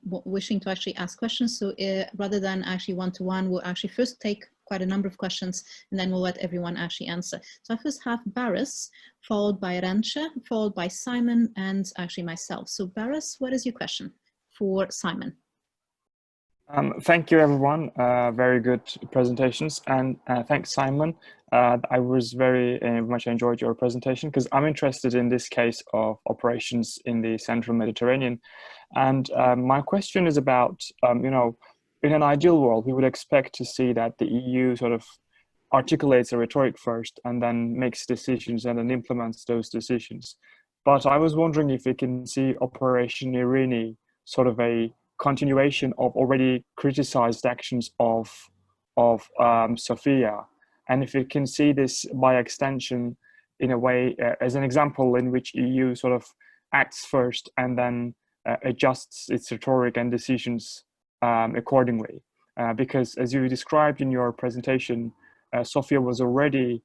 wishing to actually ask questions. So rather than actually one-to-one, we'll actually first take quite a number of questions, and then we'll let everyone actually answer. So I first have Baris, followed by Arantxa, followed by Simon, and actually myself. So Baris, what is your question for Simon? Thank you, everyone. Very good presentations, and thanks, Simon. I was very much enjoyed your presentation because I'm interested in this case of operations in the Central Mediterranean, and my question is about, you know, in an ideal world, we would expect to see that the EU sort of articulates a rhetoric first and then makes decisions and then implements those decisions. But I was wondering if we can see Operation IRINI sort of a continuation of already criticized actions of Sophia, and if you can see this by extension in a way as an example in which EU sort of acts first and then adjusts its rhetoric and decisions accordingly, because as you described in your presentation, Sophia was already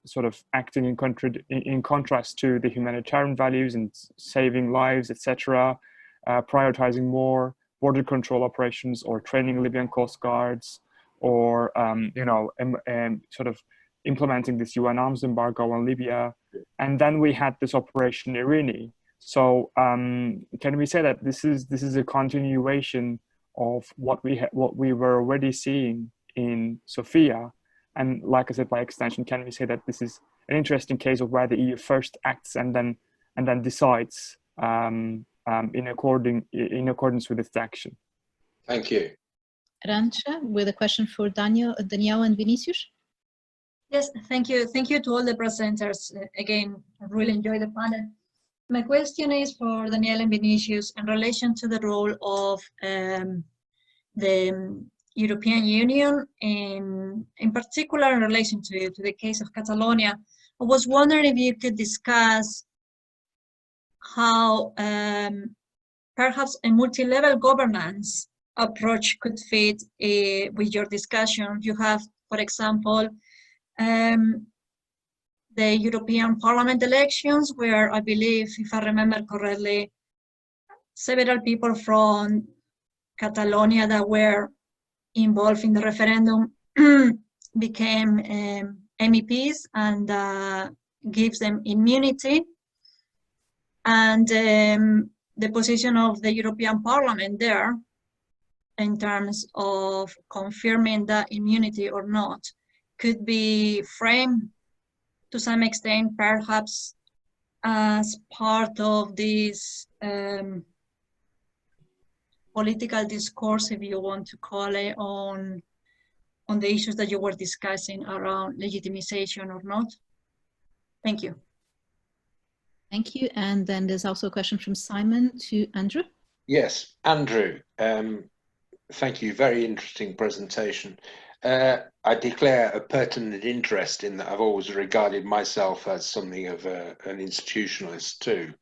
sort of acting in contrast to the humanitarian values and saving lives, etc., prioritizing more border control operations or training Libyan coast guards, or you know, sort of implementing this UN arms embargo on Libya. And then we had this Operation IRINI. So can we say that this is a continuation of what we were already seeing in Sophia? And like I said, by extension, can we say that this is an interesting case of where the EU first acts and then decides in accordance with its action? Thank you. Arantxa, with a question for Daniel and Vinícius. Yes, thank you. Thank you to all the presenters. Again, I really enjoyed the panel. My question is for Daniel and Vinícius in relation to the role of the European Union, in particular in relation to the case of Catalonia. I was wondering if you could discuss how perhaps a multi-level governance approach could fit with your discussion. You have, for example, the European Parliament elections, where I believe, if I remember correctly, several people from Catalonia that were involved in the referendum became MEPs, and gives them immunity. And the position of the European Parliament there, in terms of confirming that immunity or not, could be framed to some extent, perhaps as part of this political discourse, if you want to call it, on the issues that you were discussing around legitimization or not. Thank you. Thank you. And then there's also a question from Simon to Andrew. Yes, Andrew, thank you. Very interesting presentation. I declare a pertinent interest in that. I've always regarded myself as something of an institutionalist too.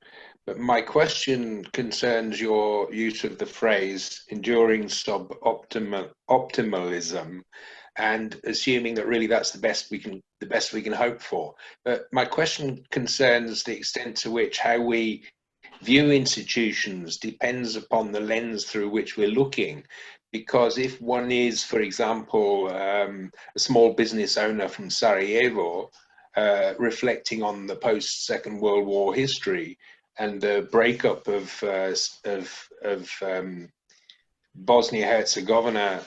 But my question concerns your use of the phrase enduring suboptimalism, and assuming that really that's the best we can hope for. But my question concerns the extent to which how we view institutions depends upon the lens through which we're looking. Because if one is, for example, a small business owner from Sarajevo, reflecting on the post-Second World War history and the breakup of Bosnia-Herzegovina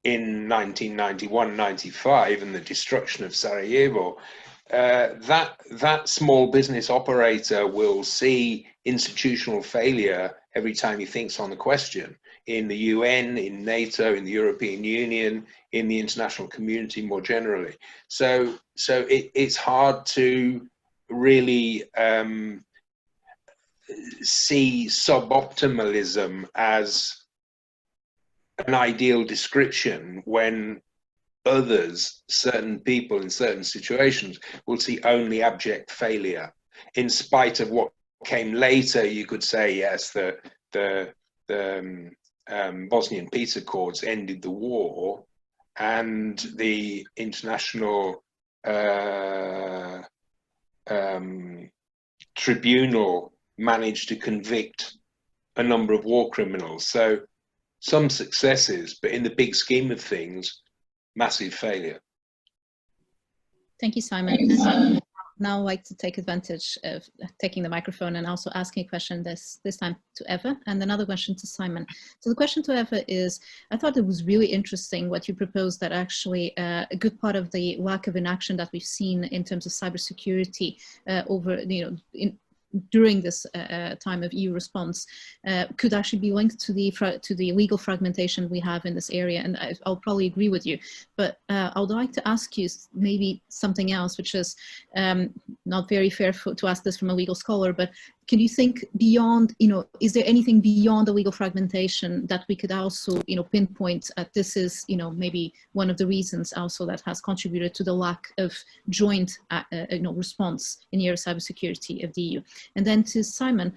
in 1991-95 and the destruction of Sarajevo, that small business operator will see institutional failure every time he thinks on the question, in the UN, in NATO, in the European Union, in the international community more generally. So it's hard to really see suboptimalism as an ideal description when others, certain people in certain situations, will see only abject failure. In spite of what came later, you could say, yes, the Bosnian peace accords ended the war, and the international tribunal managed to convict a number of war criminals. So some successes, but in the big scheme of things, massive failure. Thank you, Simon. And now I'd like to take advantage of taking the microphone and also asking a question this time to Eva and another question to Simon. So the question to Eva is, I thought it was really interesting what you proposed, that actually a good part of the lack of inaction that we've seen in terms of cybersecurity over, during this time of EU response could actually be linked to the legal fragmentation we have in this area, and I'll probably agree with you. But I would like to ask you maybe something else, which is not very fair to ask this from a legal scholar, but can you think beyond, is there anything beyond the legal fragmentation that we could also, pinpoint at this is, maybe one of the reasons also that has contributed to the lack of joint, response in the area of cybersecurity of the EU? And then to Simon,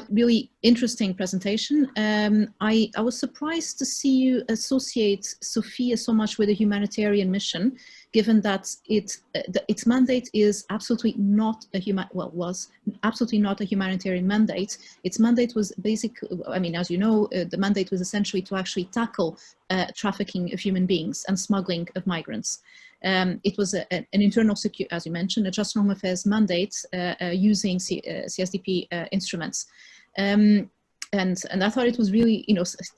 really interesting presentation. I was surprised to see you associate Sophia so much with a humanitarian mission, given that its mandate is absolutely not was absolutely not a humanitarian mandate. Its mandate was as you know, the mandate was essentially to actually tackle trafficking of human beings and smuggling of migrants. It was an internal security, as you mentioned, a Justice and Home Affairs mandate using CSDP instruments. And I thought it was really,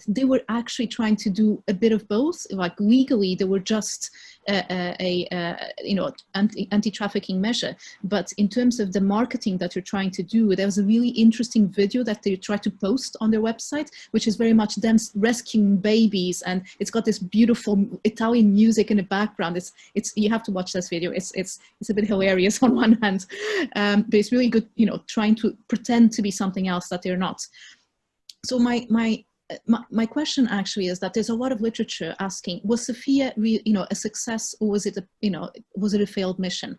they were actually trying to do a bit of both. Like legally, they were just anti-trafficking measure. But in terms of the marketing that you're trying to do, there was a really interesting video that they tried to post on their website, which is very much them rescuing babies, and it's got this beautiful Italian music in the background. You have to watch this video. It's a bit hilarious on one hand, but it's really good, trying to pretend to be something else that they're not. So my question actually is that there's a lot of literature asking, was Sophia a success, or was it a failed mission?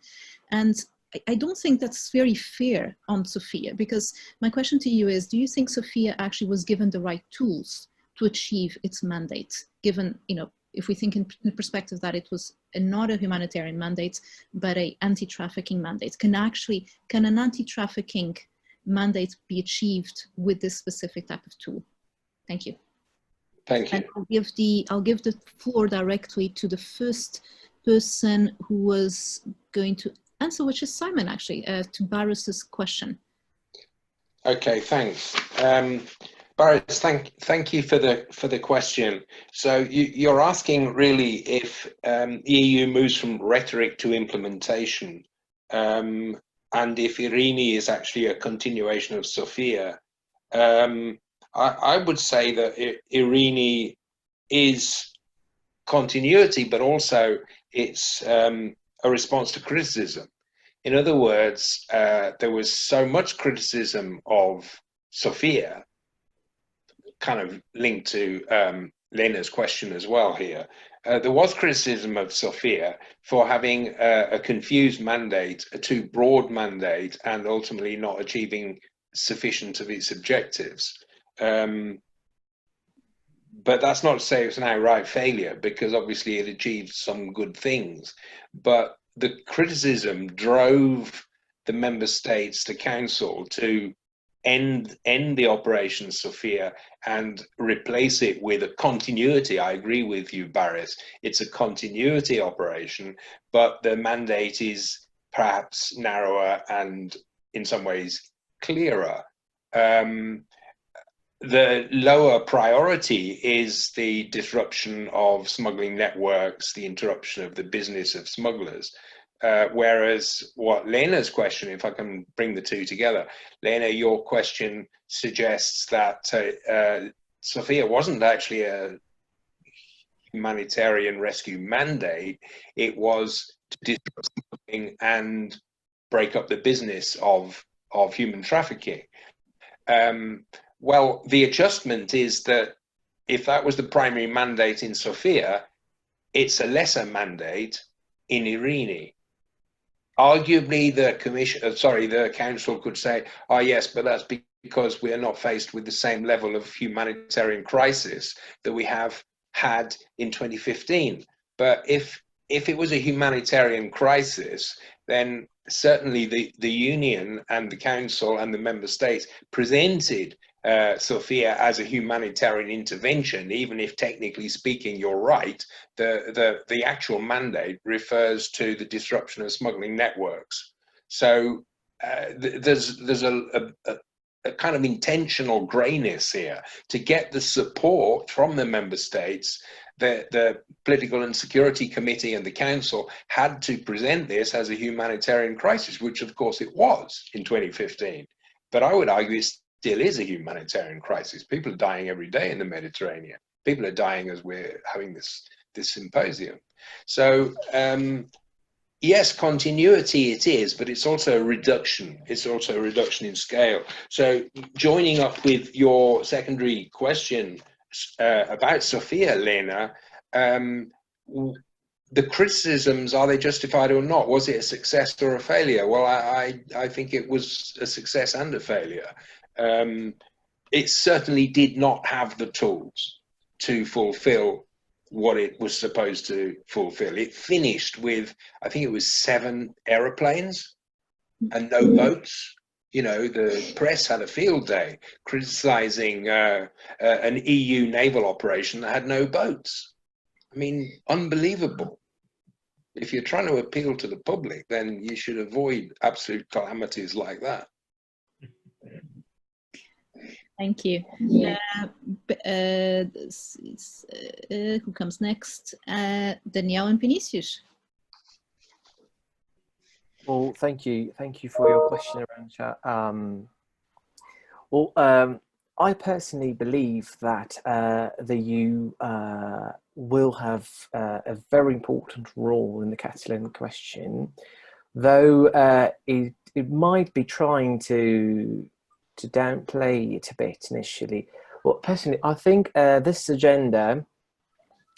And I don't think that's very fair on Sophia, because my question to you is, do you think Sophia actually was given the right tools to achieve its mandate, given, if we think in the perspective that it was not a humanitarian mandate, but an anti-trafficking mandate? Can an anti-trafficking mandate be achieved with this specific type of tool? Thank you. Thank you. And I'll give the floor directly to the first person who was going to answer, which is Simon, actually, to Barris's question. Okay, thanks. Barris, thank you for the question. So you're asking really if the EU moves from rhetoric to implementation, and if IRINI is actually a continuation of Sophia. I would say that IRINI is continuity, but also it's a response to criticism. In other words, there was so much criticism of Sophia, kind of linked to Lena's question as well here. There was criticism of Sophia for having a confused mandate, a too broad mandate, and ultimately not achieving sufficient of its objectives. But that's not to say it's an outright failure, because obviously it achieved some good things. But the criticism drove the member states, the council, to end the Operation Sophia and replace it with a continuity. I agree with you, Barris. It's a continuity operation, but the mandate is perhaps narrower and in some ways clearer. The lower priority is the disruption of smuggling networks, the interruption of the business of smugglers. Whereas what Lena's question, if I can bring the two together, Lena, your question suggests that Sophia wasn't actually a humanitarian rescue mandate. It was to disrupt smuggling and break up the business of human trafficking. Well, the adjustment is that if that was the primary mandate in Sophia, it's a lesser mandate in IRINI. Arguably, the council could say, "Oh yes, but that's because we are not faced with the same level of humanitarian crisis that we have had in 2015." But if it was a humanitarian crisis, then certainly the Union and the Council and the Member States presented Sophia as a humanitarian intervention, even if technically speaking you're right, the actual mandate refers to the disruption of smuggling networks. So there's a kind of intentional greyness here to get the support from the member states. The Political and Security Committee and the Council had to present this as a humanitarian crisis, which of course it was in 2015. But I would argue it still is a humanitarian crisis. People are dying every day in the Mediterranean. People are dying as we're having this symposium. So yes, continuity it is, but it's also a reduction. It's also a reduction in scale. So joining up with your secondary question about Sophia, Lena, the criticisms, are they justified or not? Was it a success or a failure? Well, I think it was a success and a failure. It certainly did not have the tools to fulfill what it was supposed to fulfill. It finished with, I think it was 7 aeroplanes and no boats. You know, the press had a field day criticizing an EU naval operation that had no boats. I mean, unbelievable. If you're trying to appeal to the public, then you should avoid absolute calamities like that. Thank you. Who comes next? Danielle and Vinícius. Well, thank you for your question around chat. I personally believe that the EU will have a very important role in the Catalan question, though it might be trying to downplay it a bit initially. Well, personally, I think this agenda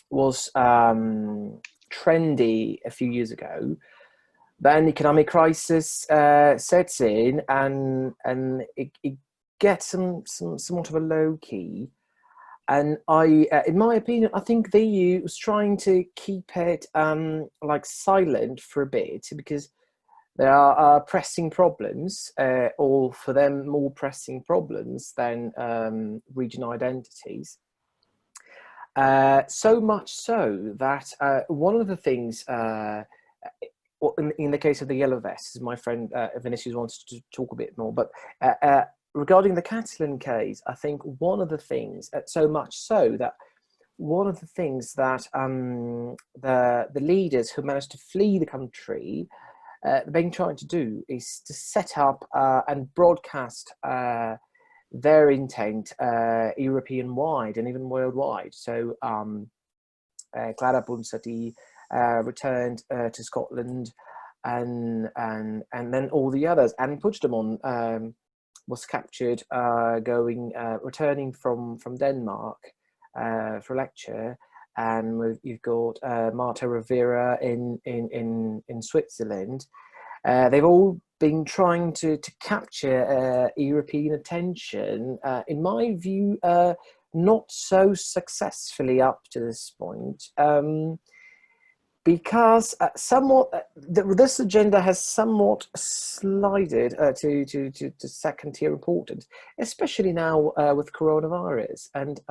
was trendy a few years ago. Then economic crisis sets in, and it gets somewhat of a low key. And in my opinion, I think the EU was trying to keep it like silent for a bit, because there are pressing problems, or for them more pressing problems than regional identities. So much so that one of the things, in the case of the yellow vests, my friend Vinícius wants to talk a bit more, but regarding the Catalan case, I think one of the things, so much so that one of the things that the leaders who managed to flee the country been trying to do is to set up and broadcast their intent European-wide and even worldwide. So Carrapico returned to Scotland, and then all the others, and Puigdemont was captured returning from Denmark for a lecture, and you've got Marta Rivera in Switzerland. They've all been trying to capture European attention, in my view, not so successfully up to this point, because this agenda has somewhat slided to second-tier importance, especially now with coronavirus. And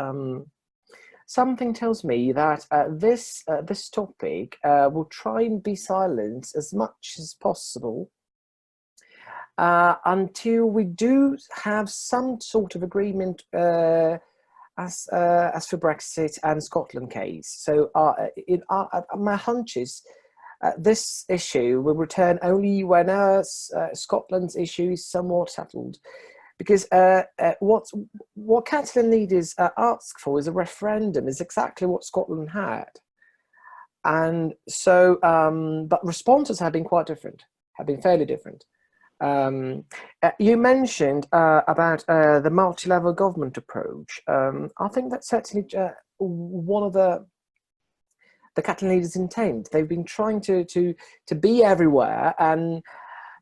something tells me that this topic will try and be silent as much as possible until we do have some sort of agreement as for Brexit and Scotland case. So my hunch is this issue will return only when Scotland's issue is somewhat settled. Because what Catalan leaders ask for is a referendum, is exactly what Scotland had. And so, but responses have been quite different, have been fairly different. You mentioned about the multi-level government approach. I think that's certainly one of the Catalan leaders' intent. They've been trying to be everywhere, and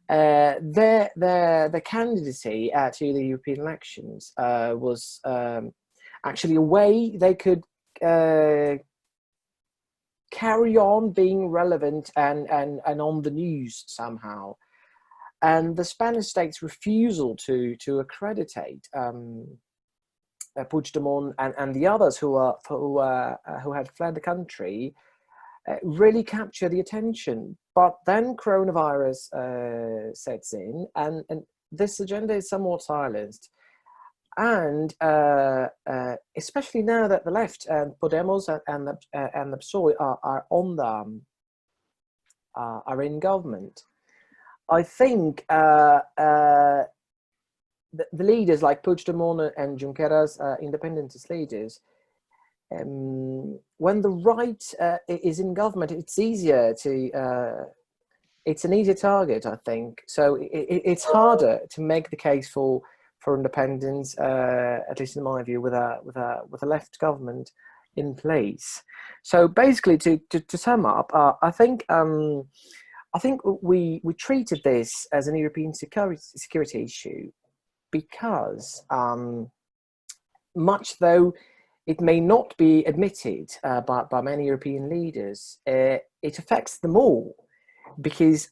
their candidacy to the European elections was actually a way they could carry on being relevant and on the news somehow. And the Spanish state's refusal to accreditate Puigdemont and the others who had fled the country really capture the attention. But then coronavirus sets in, and this agenda is somewhat silenced. And especially now that the left and Podemos and the PSOE are in government, I think the leaders like Puigdemont and Junqueras, independentist leaders, when the right is in government, it's easier to. It's an easier target, I think. So it's harder to make the case for independence, at least in my view, with a left government in place. So basically, to sum up, I think we treated this as an European security issue because, much though it may not be admitted by many European leaders, it affects them all, because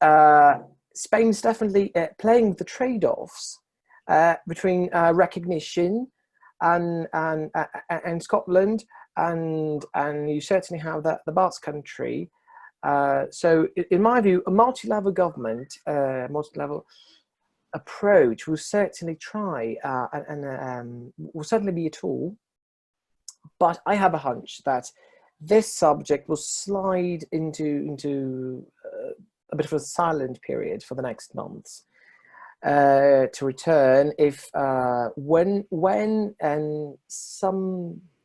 Spain's definitely playing the trade-offs between recognition and Scotland, and you certainly have the Basque Country. So in my view, a multi-level government, multi-level approach will certainly try and will certainly be a tool. But I have a hunch that this subject will slide into a bit of a silent period for the next months, to return if when and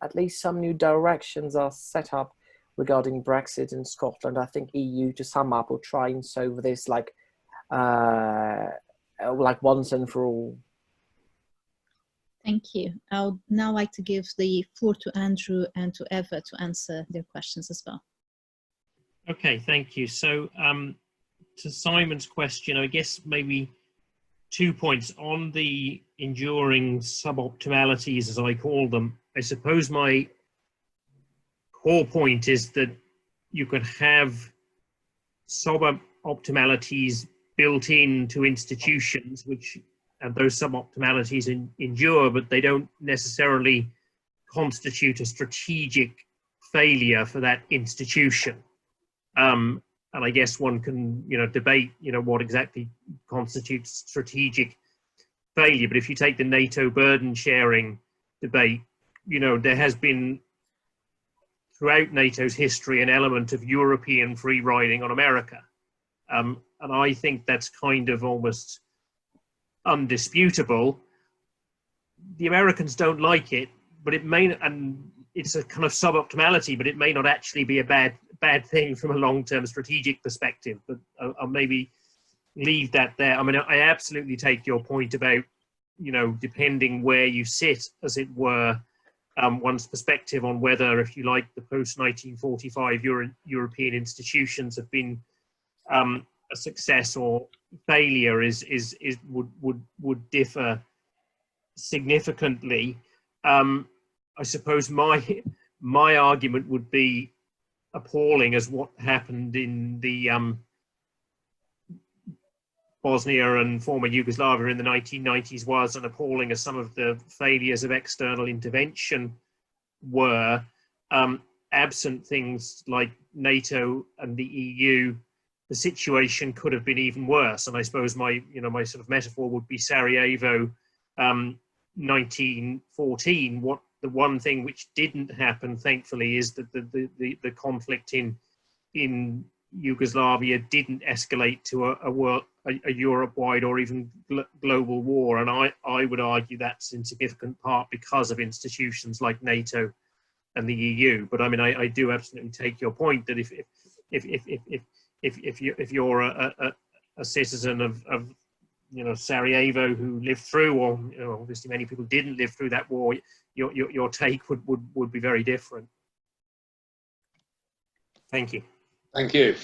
at least some new directions are set up regarding Brexit in Scotland. I think EU, to sum up, will try and solve this like once and for all. Thank you. I would now like to give the floor to Andrew and to Eva to answer their questions as well. Okay, thank you. So to Simon's question, I guess maybe 2 points on the enduring suboptimalities, as I call them. I suppose my core point is that you could have suboptimalities built into institutions, and those suboptimalities endure, but they don't necessarily constitute a strategic failure for that institution. And I guess one can, debate, what exactly constitutes strategic failure. But if you take the NATO burden sharing debate, there has been throughout NATO's history an element of European free riding on America. And I think that's kind of almost undisputable. The Americans don't like it, but it may, and it's a kind of suboptimality, but it may not actually be a bad thing from a long-term strategic perspective. But I'll maybe leave that there. I mean, I absolutely take your point about, depending where you sit, as it were, one's perspective on whether, if you like, the post-1945 European institutions have been a success or failure would differ significantly. I suppose my argument would be appalling as what happened in the Bosnia and former Yugoslavia in the 1990s was, and appalling as some of the failures of external intervention were. Absent things like NATO and the EU, the situation could have been even worse. And I suppose my sort of metaphor would be Sarajevo, 1914. The one thing which didn't happen, thankfully, is that the conflict in Yugoslavia didn't escalate to a Europe-wide or even global war. And I would argue that's in significant part because of institutions like NATO and the EU. But I mean, I do absolutely take your point that if you're a citizen of Sarajevo who lived through, or obviously many people didn't live through that war, your take would be very different. Thank you. Thank you.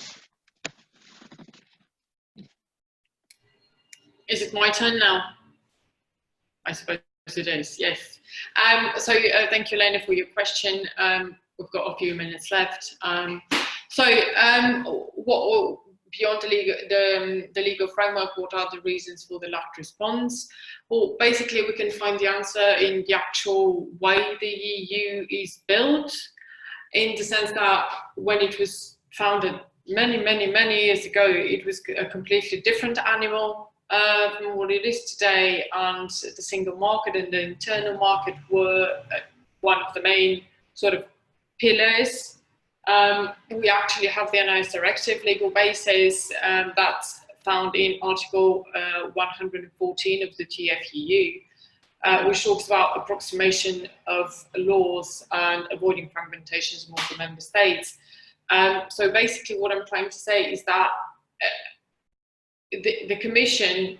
Is it my turn now? I suppose it is, yes. So thank you, Helena, for your question. We've got a few minutes left. beyond the legal framework, what are the reasons for the lack response? Well, basically, we can find the answer in the actual way the EU is built, in the sense that when it was founded many years ago, it was a completely different animal from what it is today, and the single market and the internal market were one of the main sort of pillars. We actually have the NIS directive legal basis that's found in Article 114 of the TFEU, which talks about approximation of laws and avoiding fragmentations among the member states. So basically what I'm trying to say is that the Commission,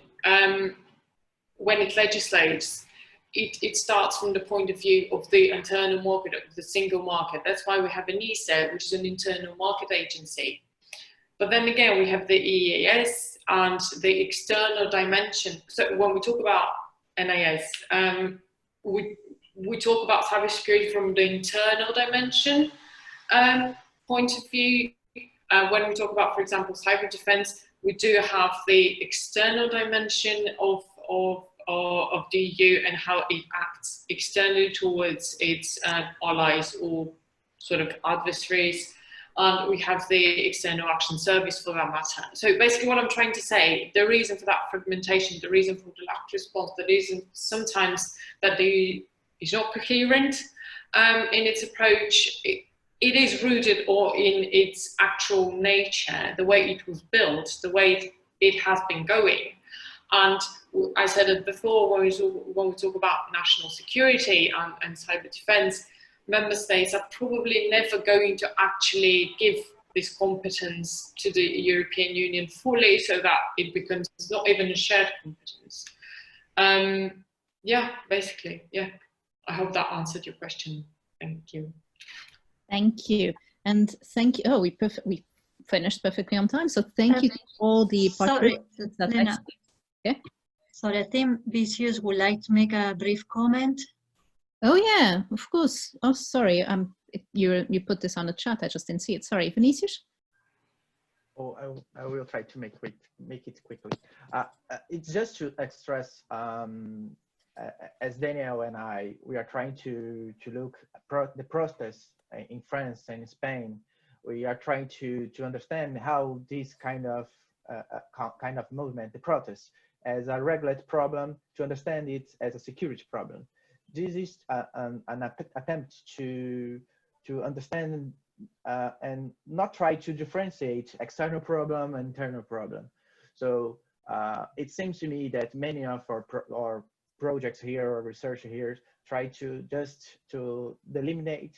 when it legislates, it starts from the point of view of the internal market, of the single market. That's why we have an ESA, which is an internal market agency. But then again, we have the EEAS and the external dimension. So when we talk about NIS, we talk about cybersecurity from the internal dimension point of view. When we talk about, for example, cyber defense, we do have the external dimension of the EU and how it acts externally towards its allies or sort of adversaries. And we have the External Action Service for that matter. So basically what I'm trying to say, the reason for that fragmentation, the reason for the lack of response, the reason sometimes that the EU is not coherent in its approach, it is rooted in its actual nature, the way it was built, the way it has been going. And I said it before, when we talk about national security and cyber defense, member states are probably never going to actually give this competence to the European Union fully, so that it becomes not even a shared competence. Yeah, basically, yeah. I hope that answered your question. Thank you. Thank you. And thank you. Oh, we finished perfectly on time. So thank you to all the participants. Lena. Okay. Sorry, I think Vinícius would like to make a brief comment. Oh yeah, of course. Oh, sorry. You put this on the chat. I just didn't see it. Sorry, Vinícius. Oh, I will try to make it quickly. It's just to stress, as Daniel and we are trying to look at the process in France and in Spain. We are trying to understand how this kind of movement, the protest, as a regulatory problem, to understand it as a security problem. This is an attempt to understand and not try to differentiate external problem and internal problem. So it seems to me that many of our projects here or research here try to just to delimitate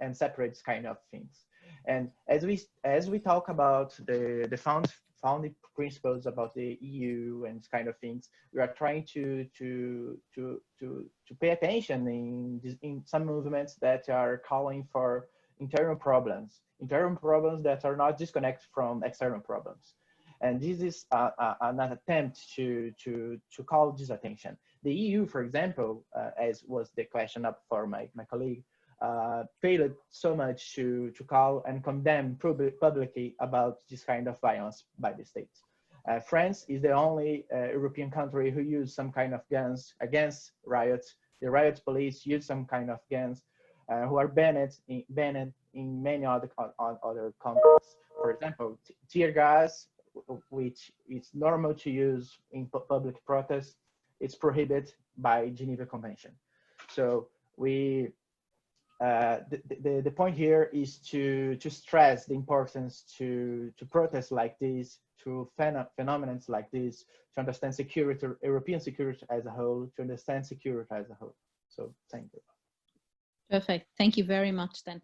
and separate this kind of things. And as we talk about the founding principles about the EU and this kind of things, we are trying to pay attention in some movements that are calling for internal problems that are not disconnected from external problems. And this is an attempt to call this attention. The EU, for example, as was the question up for my colleague, failed so much to call and condemn publicly about this kind of violence by the states. France is the only European country who used some kind of guns against riots. The riot police use some kind of guns who are banned in many other countries. For example, tear gas, which is normal to use in public protests, it's prohibited by Geneva Convention. So the point here is to stress the importance to protest like this, to phenomena like this, to understand security, European security as a whole, to understand security as a whole. So thank you. Perfect. Thank you very much then.